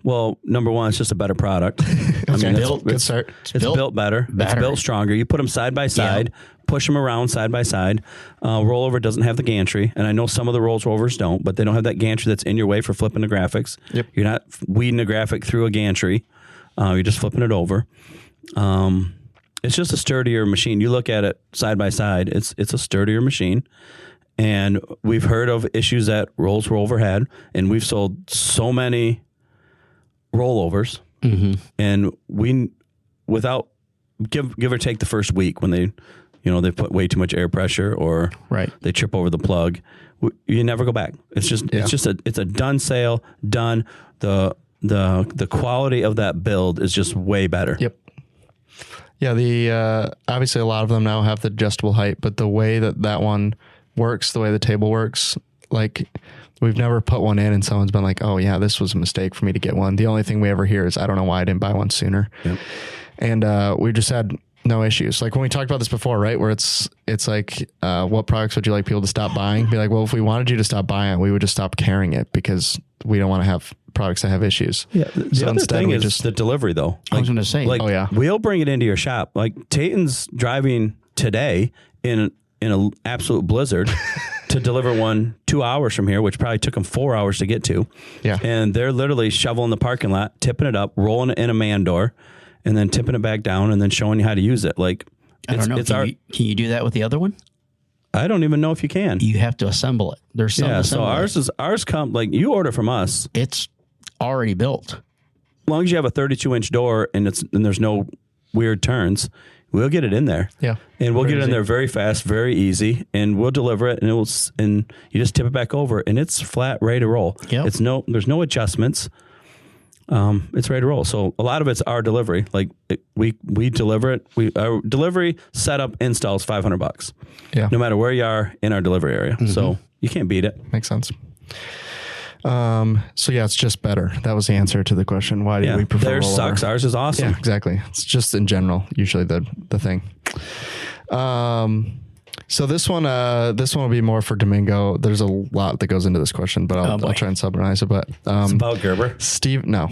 Well, number one, it's just a better product. Good start. It's built better. It's built stronger. You put them side by side, push them around side by side. Rollover doesn't have the gantry, and I know some of the Rolls Rovers don't, but they don't have that gantry that's in your way for flipping the graphics. Yep. You're not weeding a graphic through a gantry. You're just flipping it over. It's just a sturdier machine. You look at it side by side, it's a sturdier machine. And we've heard of issues that Rolls Rover had, and we've sold so many rollovers, and we, without give or take the first week when they put way too much air pressure or they trip over the plug, you never go back. It's just it's a done sale, done. The quality of that build is just way better. Yep. Yeah, the obviously a lot of them now have the adjustable height, but the way that one works, the way the table works, like we've never put one in and someone's been like, oh yeah, this was a mistake for me to get one. The only thing we ever hear is, I don't know why I didn't buy one sooner. Yep. And we just had no issues. Like when we talked about this before, right? Where it's like, what products would you like people to stop buying? Be like, well, if we wanted you to stop buying it, we would just stop carrying it because we don't want to have products that have issues. Yeah. The other thing is the delivery though. I was going to say, we'll bring it into your shop. Like Tayton's driving today in an absolute blizzard to deliver one 2 hours from here, which probably took them 4 hours to get to. Yeah. And they're literally shoveling the parking lot, tipping it up, rolling it in a man door, and then tipping it back down and then showing you how to use it. Like, I don't know. Can you do that with the other one? I don't even know if you can. You have to assemble it. There's some so ours come, like you order from us. It's already built. As long as you have a 32-inch door and there's no weird turns, we'll get it in there. Yeah. And we'll get it in there very fast, very easy, and we'll deliver it, and and you just tip it back over, and it's flat, ready to roll. Yep. There's no adjustments. It's ready to roll. So a lot of it's our delivery. Like we deliver it. Our delivery setup install is $500. Yeah. No matter where you are in our delivery area. Mm-hmm. So you can't beat it. Makes sense. So yeah, it's just better. That was the answer to the question. Why do we prefer theirs rollover? Sucks. Ours is awesome. Yeah, exactly. It's just in general, usually the thing. So this one will be more for Domingo. There's a lot that goes into this question, but I'll try and summarize it. But it's about Gerber. Steve, no,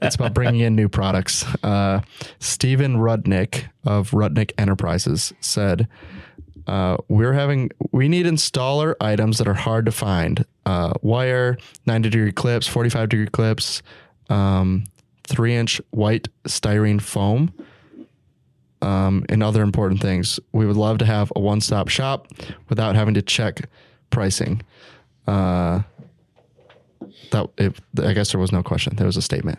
it's about bringing in new products. Steven Rudnick of Rudnick Enterprises said, we need installer items that are hard to find. Wire, 90-degree clips, 45-degree clips, 3-inch white styrene foam, and other important things. We would love to have a one-stop shop without having to check pricing. I guess there was no question. There was a statement.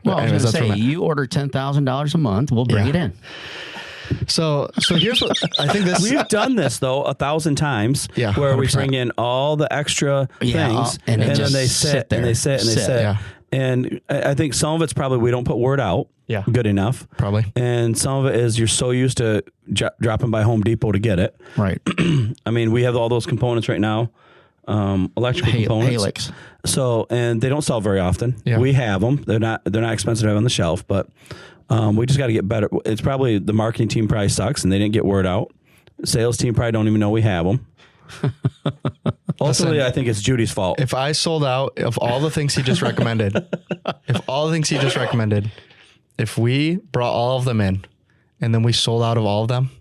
Well, anyways, I was going to say, you order $10,000 a month, we'll bring it in. So here's what I think we've done this though 1,000 times. Yeah, where 100%. We bring in all the extra things, and then they sit and they sit and they sit. Yeah. And I think some of it's probably we don't put word out good enough. Probably. And some of it is you're so used to dropping by Home Depot to get it. Right. I mean, we have all those components right now, electrical components. Helix. So, and they don't sell very often. Yeah. We have them. They're not expensive to have on the shelf, but we just got to get better. It's probably the marketing team probably sucks and they didn't get word out. Sales team probably don't even know we have them. Ultimately, I think it's Judy's fault. If I sold out of all the things he just recommended, if we brought all of them in and then we sold out of all of them,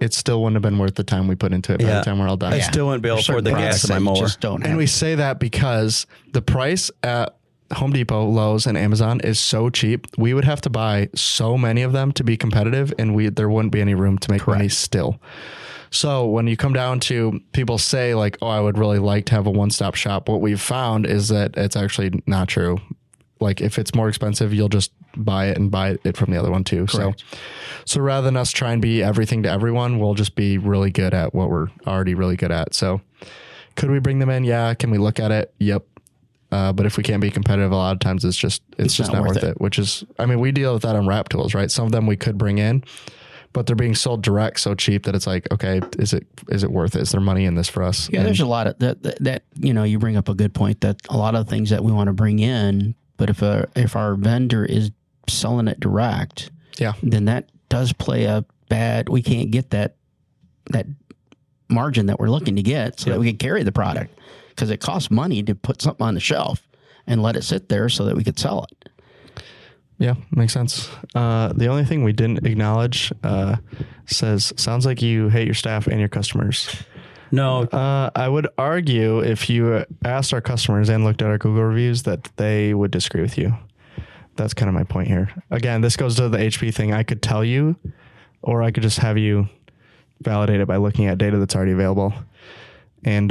it still wouldn't have been worth the time we put into it by the time we're all done. I still wouldn't be able to afford the gas in my mower. And we say that because the price at Home Depot, Lowe's, and Amazon is so cheap. We would have to buy so many of them to be competitive, and there wouldn't be any room to make money still. So when you come down to people say like, oh, I would really like to have a one-stop shop, what we've found is that it's actually not true. Like if it's more expensive, you'll just buy it and buy it from the other one too. Correct. So rather than us try and be everything to everyone, we'll just be really good at what we're already really good at. So could we bring them in? Yeah. Can we look at it? Yep. But if we can't be competitive, a lot of times it's just not worth it. Which is, I mean, we deal with that on wrap tools, right? Some of them we could bring in, but they're being sold direct so cheap that it's like, okay, is it worth it? Is there money in this for us? Yeah, there's a lot of that, you know, you bring up a good point that a lot of things that we want to bring in, but if our vendor is selling it direct, then that does play a bad, we can't get that margin that we're looking to get so that we can carry the product. Because it costs money to put something on the shelf and let it sit there so that we could sell it. Yeah, makes sense. The only thing we didn't acknowledge sounds like you hate your staff and your customers. No. I would argue if you asked our customers and looked at our Google reviews that they would disagree with you. That's kind of my point here. Again, this goes to the HP thing. I could tell you, or I could just have you validate it by looking at data that's already available. And,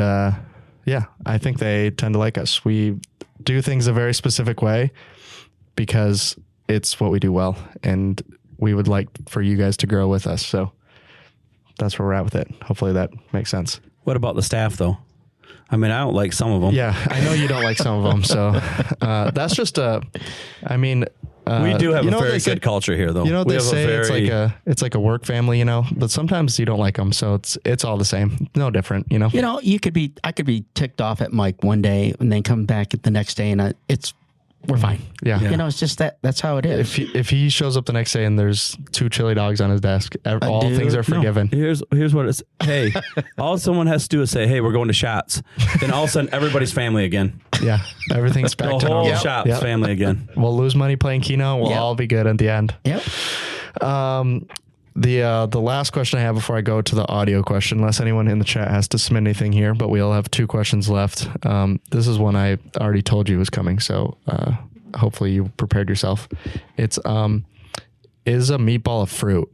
yeah, I think they tend to like us. We do things a very specific way because it's what we do well, and we would like for you guys to grow with us. So that's where we're at with it. Hopefully that makes sense. What about the staff, though? I mean, I don't like some of them. Yeah, I know you don't like some of them. So that's just we do have a very good culture here, though. You know what they say? It's like a work family, you know. But sometimes you don't like them, so it's all the same, no different, you know. You know, I could be ticked off at Mike one day and then come back the next day, and we're fine. Yeah. You know, it's just that's how it is. If he shows up the next day and there's 2 chili dogs on his desk, all things are forgiven. No, here's what it's. Hey, all someone has to do is say, "Hey, we're going to Shots." Then all of a sudden, everybody's family again. Yeah, everything's back to normal. The whole Shots family again. We'll lose money playing Keno. We'll all be good at the end. Yep. The last question I have before I go to the audio question, unless anyone in the chat has to submit anything here, but we'll have 2 questions left. This is one I already told you was coming, so hopefully you prepared yourself. It's is a meatball a fruit?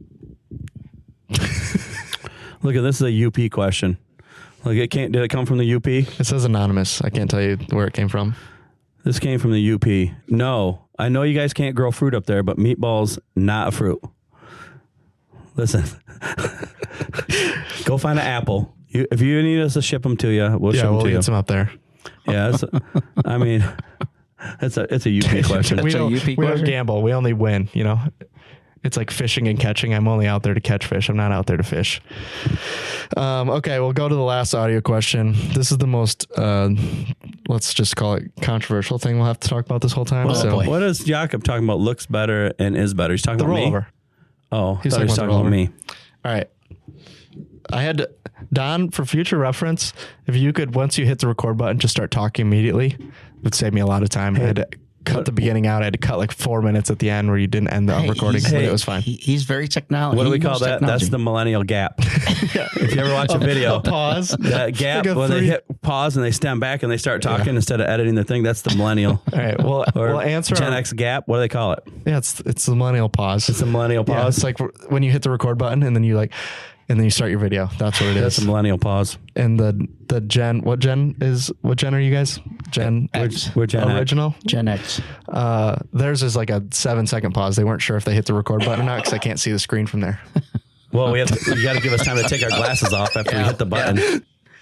Look at this is a UP question. Like did it come from the UP? It says anonymous. I can't tell you where it came from. This came from the UP. No, I know you guys can't grow fruit up there, but meatballs not a fruit. Listen, go find an apple. If you need us to ship them to you, we'll ship them to you. We'll get some up there. Yeah, I mean, it's a UP question. We don't gamble. We only win. You know, it's like fishing and catching. I'm only out there to catch fish. I'm not out there to fish. Okay, we'll go to the last audio question. This is the most, let's just call it controversial thing we'll have to talk about this whole time. What is Jakob talking about? Looks better and is better. He's talking about rollover. Me. Oh, he's talking about me. All right. I had to, Don, for future reference, if you could, once you hit the record button, just start talking immediately, it would save me a lot of time. I had to cut the beginning out. I had to cut like 4 minutes at the end where you didn't end the recording, but it was fine. He's very technology. What do we call that? That's the millennial gap. If you ever watch a video, pause. That gap like when they hit pause and they stand back and they start talking instead of editing the thing, that's the millennial. All right. Well, we'll answer Gen X gap. What do they call it? Yeah, it's the millennial pause. It's a millennial pause. Yeah, it's like when you hit the record button and then you you start your video. That's what it is. That's a millennial pause. And the Gen, what Gen are you guys? Gen X. We're Gen original? X. Gen X. Theirs is like a 7-second pause. They weren't sure if they hit the record button or not because I can't see the screen from there. Well, you got to give us time to take our glasses off after we hit the button. Yeah.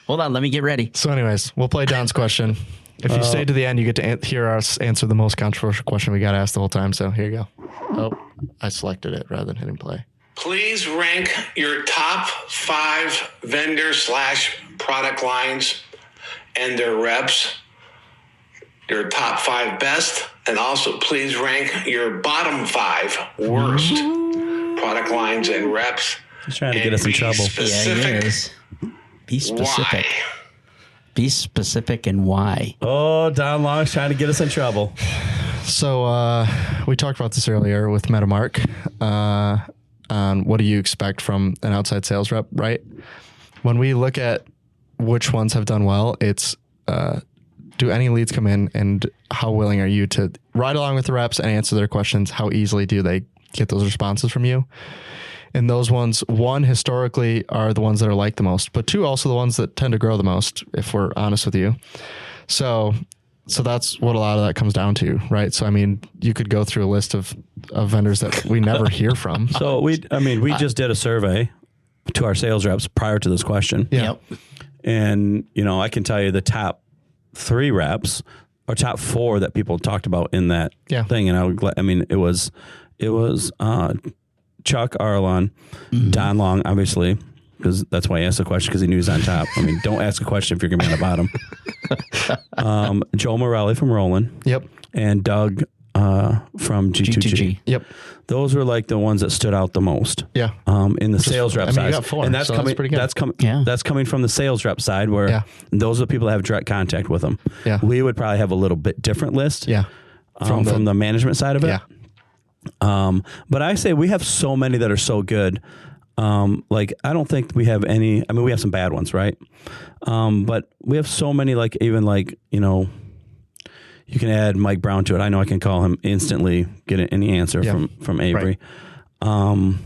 Hold on, let me get ready. So anyways, we'll play Don's question. If you stay to the end, you get to hear us answer the most controversial question we got asked the whole time. So here you go. Oh, I selected it rather than hitting play. Please rank your top 5 vendor/product lines and their reps, your top 5 best, and also please rank your bottom 5 worst product lines and reps. He's trying to get us in trouble. Yeah, he is. Be specific. Why? Be specific and why. Oh, Don Long's trying to get us in trouble. So we talked about this earlier with MetaMark. on what do you expect from an outside sales rep, right? When we look at which ones have done well, it's do any leads come in, and how willing are you to ride along with the reps and answer their questions? How easily do they get those responses from you? And those ones, one, historically are the ones that are liked the most, but two, also the ones that tend to grow the most, if we're honest with you. So that's what a lot of that comes down to, right? So, I mean, you could go through a list of vendors that we never hear from. So we just did a survey to our sales reps prior to this question. Yeah. Yep. And, I can tell you the top 3 reps or top 4 that people talked about in that thing. And it was Chuck Arlon, Don Long, obviously, because that's why I asked the question, because he knew he was on top. Don't ask a question if you're going to be on the bottom. Joe Morreale from Roland. Yep. And Doug from G2G. Yep. Those were like the ones that stood out the most. Yeah. In the sales rep side. You got 4, and that's so coming. that's pretty good. That's coming from the sales rep side, where those are the people that have direct contact with them. Yeah. We would probably have a little bit different list. Yeah. From the management side of it. Yeah. But I say we have so many that are so good. I don't think we have any. We have some bad ones, right? But we have so many. You can add Mike Brown to it. I know I can call him instantly, get any answer from Avery. Right.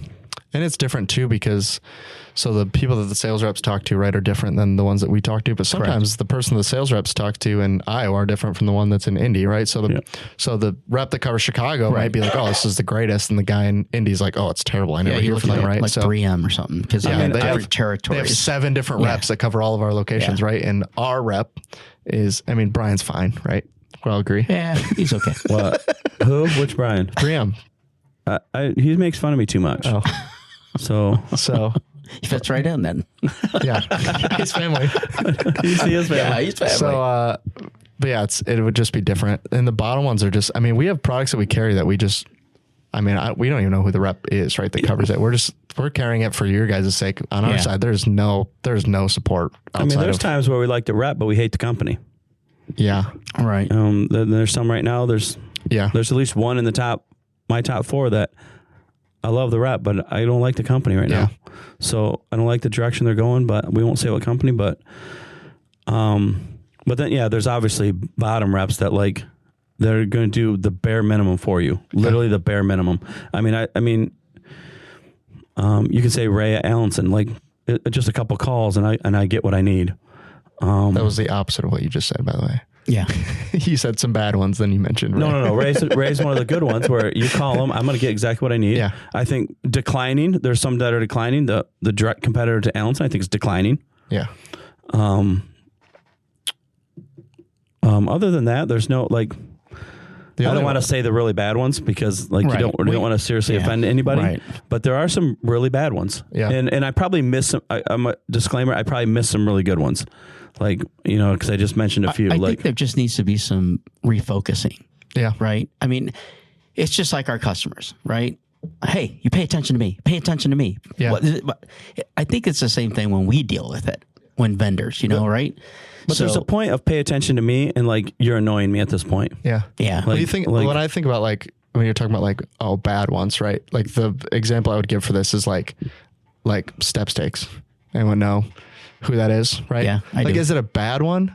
And it's different too, because so the people that the sales reps talk to, right, are different than the ones that we talk to. But sometimes the person the sales reps talk to in Iowa are different from the one that's in Indy, right? So the rep that covers Chicago might be like, oh, this is the greatest, and the guy in Indy's like, oh, it's terrible. I never hear from them, right? Like 3M or something, because they have territories. They have 7 different reps that cover all of our locations, right? And our rep is, Brian's fine, right? We all agree. Yeah, he's okay. What? Who? Which Brian? 3M. He makes fun of me too much. Oh. So he fits right in then. Yeah. He's family. He's family. Yeah, he's family. So, but yeah, it would just be different. And the bottom ones are just, we have products that we carry that we just, we don't even know who the rep is, right? That covers it. We're carrying it for your guys' sake. On our side, there's no support outside there's times where we like the rep, but we hate the company. Yeah. Right. There's some right now. There's at least one in my top 4 that I love the rep, but I don't like the company right now. So I don't like the direction they're going, but we won't say what company, but then, there's obviously bottom reps that they're going to do the bare minimum for you, literally the bare minimum. You can say Ray Allenson, just a couple calls and I get what I need. That was the opposite of what you just said, by the way. Yeah. You said some bad ones, then you mentioned Ray. No. Ray's one of the good ones where you call them, I'm going to get exactly what I need. Yeah. I think declining, there's some that are declining. The direct competitor to Allenson, I think, is declining. Yeah. Other than that, there's no, I don't want to say the really bad ones because you don't want to seriously offend anybody, right. But there are some really bad ones. Yeah. And I probably miss some, I'm a disclaimer, I probably missed some really good ones. Because I just mentioned a few. I think there just needs to be some refocusing. Yeah. Right. It's just like our customers, right? Hey, you pay attention to me. Pay attention to me. Yeah. I think it's the same thing when we deal with it, when vendors, right? But there's a point of pay attention to me and you're annoying me at this point. Yeah. Yeah. What do you think, when I think about when you're talking about bad ones, right? The example I would give for this is like step stakes. Anyone know who that is, right? Yeah, I do. Is it a bad one?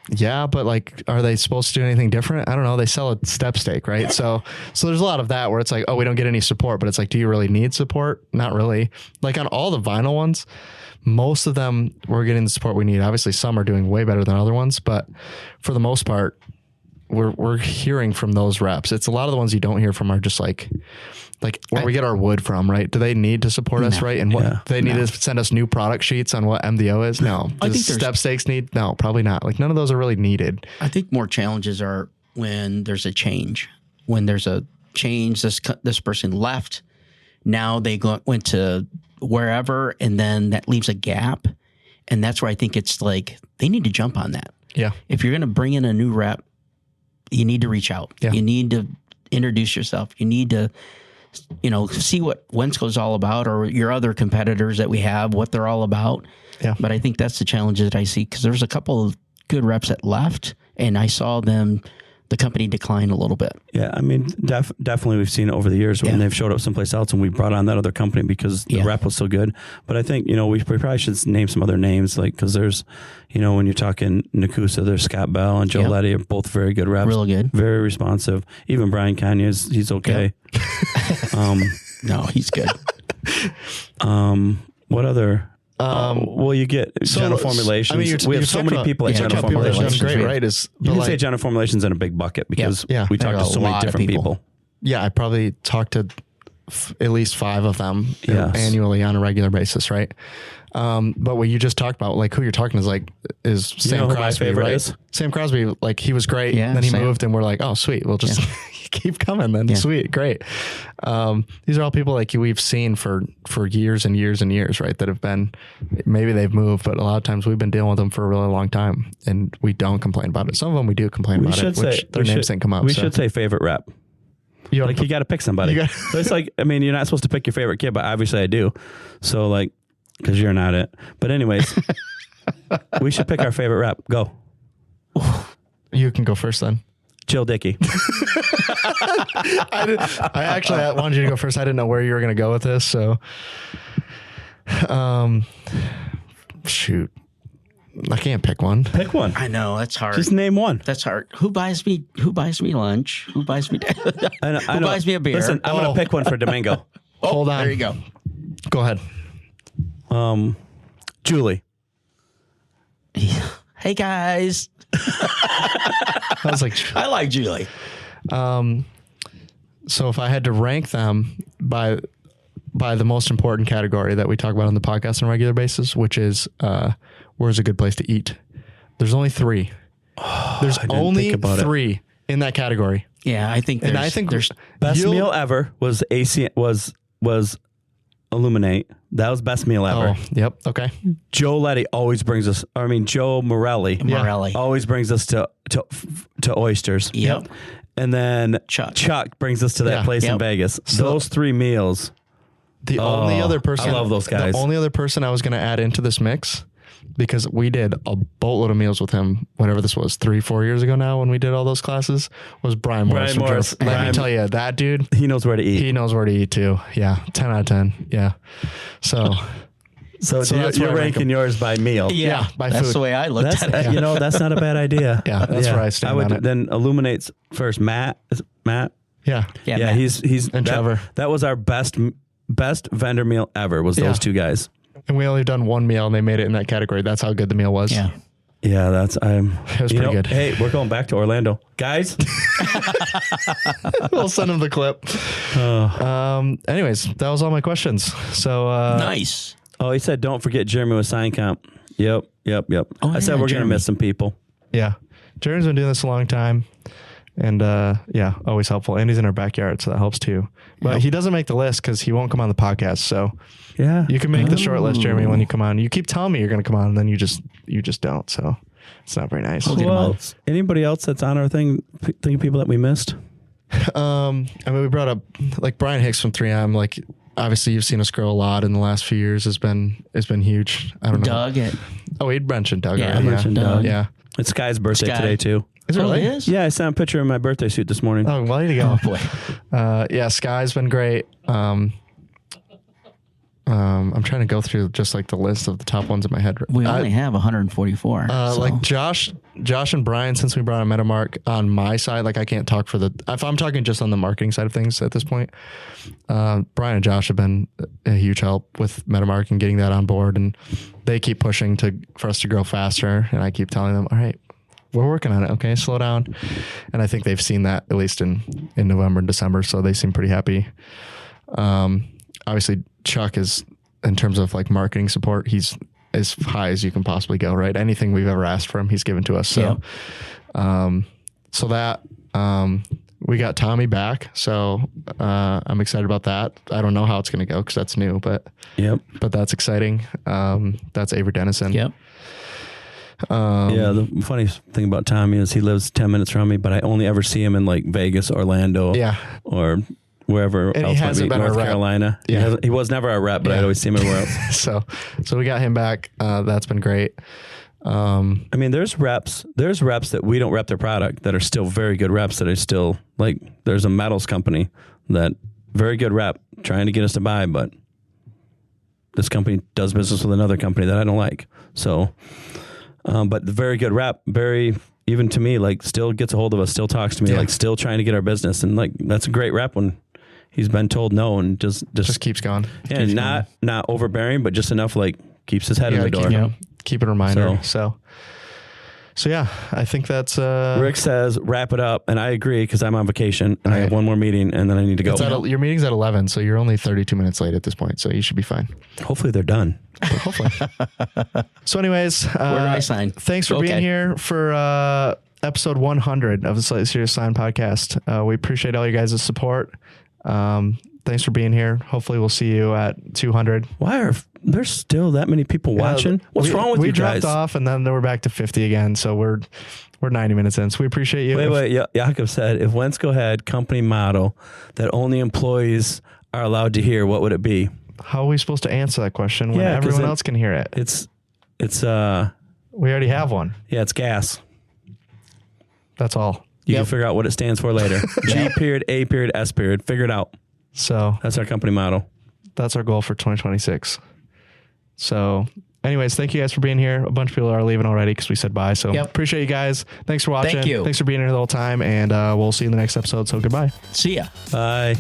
Yeah, but are they supposed to do anything different? I don't know. They sell a step stake, right? So there's a lot of that where it's we don't get any support, but it's do you really need support? Not really. On all the vinyl ones, most of them we're getting the support we need. Obviously, some are doing way better than other ones, but for the most part, we're hearing from those reps. It's a lot of the ones you don't hear from are just where we get our wood from, right? Do they need to support us, right? And what they need to send us new product sheets on what MDO is? No. I think step stakes need? No, probably not. None of those are really needed. I think more challenges are when there's a change. When there's a change, this person left. Now they went to wherever, and then that leaves a gap. And that's where I think it's they need to jump on that. Yeah. If you're going to bring in a new rep, you need to reach out. Yeah. You need to introduce yourself. You need to see what Wensco is all about, or your other competitors that we have, what they're all about. Yeah. But I think that's the challenge that I see, because there's a couple of good reps that left, and I saw them the company decline a little bit. Yeah, I mean, definitely we've seen it over the years when they've showed up someplace else and we brought on that other company because the rep was so good. But I think, we probably should name some other names, like, because there's, when you're talking Nakusa, there's Scott Bell and Joe Letty are both very good reps. Real good. Very responsive. Even Brian Kanye, he's okay. No, he's good. What other... well, you get General Formulations. I mean, we have so many people at General Formulations. Great, right? You can say General Formulations in a big bucket because we talk to so many different people. Yeah, I probably talk to at least 5 of them annually on a regular basis, right? But what you just talked about, like who you're talking is Sam Crosby, right? Is? Sam Crosby, like he was great. Yeah, then he moved, and we're like, oh, sweet, we'll just keep coming. Then sweet, great. These are all people like we've seen for years and years and years, right? That have been, maybe they've moved, but a lot of times we've been dealing with them for a really long time, and we don't complain about it. Some of them we do complain about it, which their names didn't come up. We should say favorite rep. You got to pick somebody. So it's like, I mean, you're not supposed to pick your favorite kid, but obviously I do. So like, because you're not it. But anyways, we should pick our favorite rep. Go. You can go first then. Jill Dickey. I actually wanted you to go first. I didn't know where you were going to go with this. So, shoot. I can't pick one. Pick one. I know, that's hard. Just name one. That's hard. Who buys me lunch? Who buys me who buys me a beer? Listen, I'm going to pick one for Domingo. Hold on. There you go. Go ahead. Julie. Hey guys. I was like, I like Julie. So if I had to rank them by the most important category that we talk about on the podcast on a regular basis, which is where's a good place to eat, there's only 3. There's only 3 in that category. Yeah, I think there's best meal ever was Illuminate. That was best meal ever. Oh, yep. Okay. Joe Letty always brings us. I mean, Joe Morreale always brings us to oysters. Yep. And then Chuck brings us to that place in Vegas. So those 3 meals. The only other person I love those guys. The only other person I was going to add into this mix, because we did a boatload of meals with him, whatever this was, 3-4 years ago now when we did all those classes, was Brian Morris. Let me tell you, that dude, he knows where to eat. He knows where to eat too. Yeah. 10 out of 10. Yeah. So you're ranking yours by meal. Yeah. By that's food. The way I looked at it. That's not a bad idea. Yeah. That's where I stand on it. Then Illuminates first. Matt. Yeah. Yeah. He's and Trevor. That was our best vendor meal ever was those 2 guys. And we only done 1 meal and they made it in that category. That's how good the meal was. Yeah. Yeah, it was pretty good. Hey, we're going back to Orlando. Guys. We'll send them the clip. Anyways, that was all my questions. So nice. Oh, he said don't forget Jeremy with Sign Comp. Yep. Oh, I said we're going to miss some people. Yeah. Jeremy's been doing this a long time. And always helpful. And he's in our backyard, so that helps too. But he doesn't make the list because he won't come on the podcast. So you can make the short list, Jeremy, when you come on. You keep telling me you're going to come on, and then you just don't. So it's not very nice. Well, anybody else that's on our thing? Think of people that we missed. I mean, we brought up like Brian Hicks from 3M. Like obviously, you've seen us grow a lot in the last few years. It's been huge. I don't know. Doug. We'd mentioned Doug. Yeah, already. mentioned Doug. Yeah. It's Sky's birthday today too. Is it really? It is? Yeah, I sent a picture of my birthday suit this morning. Oh, well, there you go. Oh, boy. Sky's been great. I'm trying to go through just like the list of the top ones in my head. We only have 144. Like Josh and Brian, since we brought on Metamark on my side, like I can't talk if I'm talking just on the marketing side of things at this point, Brian and Josh have been a huge help with Metamark and getting that on board. And they keep pushing for us to grow faster. And I keep telling them, all right, we're working on it. Okay. Slow down. And I think they've seen that at least in November and December. So they seem pretty happy. Obviously Chuck is, in terms of like marketing support, he's as high as you can possibly go, right? Anything we've ever asked for him, he's given to us. So, we got Tommy back. So, I'm excited about that. I don't know how it's going to go cause that's new, but that's exciting. That's Avery Dennison. Yep. The funny thing about Tommy is he lives 10 minutes from me, but I only ever see him in like Vegas, Orlando, or wherever and else, maybe North Carolina. Yeah. He was never our rep, but I'd always see him everywhere else. So we got him back. That's been great. I mean, there's reps that we don't rep their product that are still very good reps that are still like, there's a metals company that very good rep trying to get us to buy, but this company does business with another company that I don't like. So, but the very good rep, very, even to me, like still gets a hold of us, still talks to me, like still trying to get our business. And like, that's a great rep when he's been told no and just keeps going. Yeah, keeps not overbearing, but just enough like keeps his head in the door. Keep it a reminder. So yeah, I think that's... Rick says, wrap it up. And I agree because I'm on vacation and I have one more meeting and then I need to go. Your meeting's at 11, so you're only 32 minutes late at this point. So you should be fine. Hopefully they're done. Hopefully. So anyways, where do I sign? Thanks for being here for episode 100 of the Slightly Serious Sign podcast. We appreciate all you guys' support. Thanks for being here. Hopefully we'll see you at 200. Why are there's still that many people watching? What's wrong with you guys? We dropped off and then we're back to 50 again. So we're 90 minutes in. So we appreciate you. Wait. Jakob said, if Wensco had company motto that only employees are allowed to hear, what would it be? How are we supposed to answer that question when everyone else can hear it? It's we already have one. Yeah, it's gas. That's all. You can figure out what it stands for later. G period, A period, S period. Figure it out. So that's our company motto. That's our goal for 2026. So anyways, thank you guys for being here. A bunch of people are leaving already because we said bye. So appreciate you guys. Thanks for watching. Thank you. Thanks for being here the whole time. And we'll see you in the next episode. So goodbye. See ya. Bye.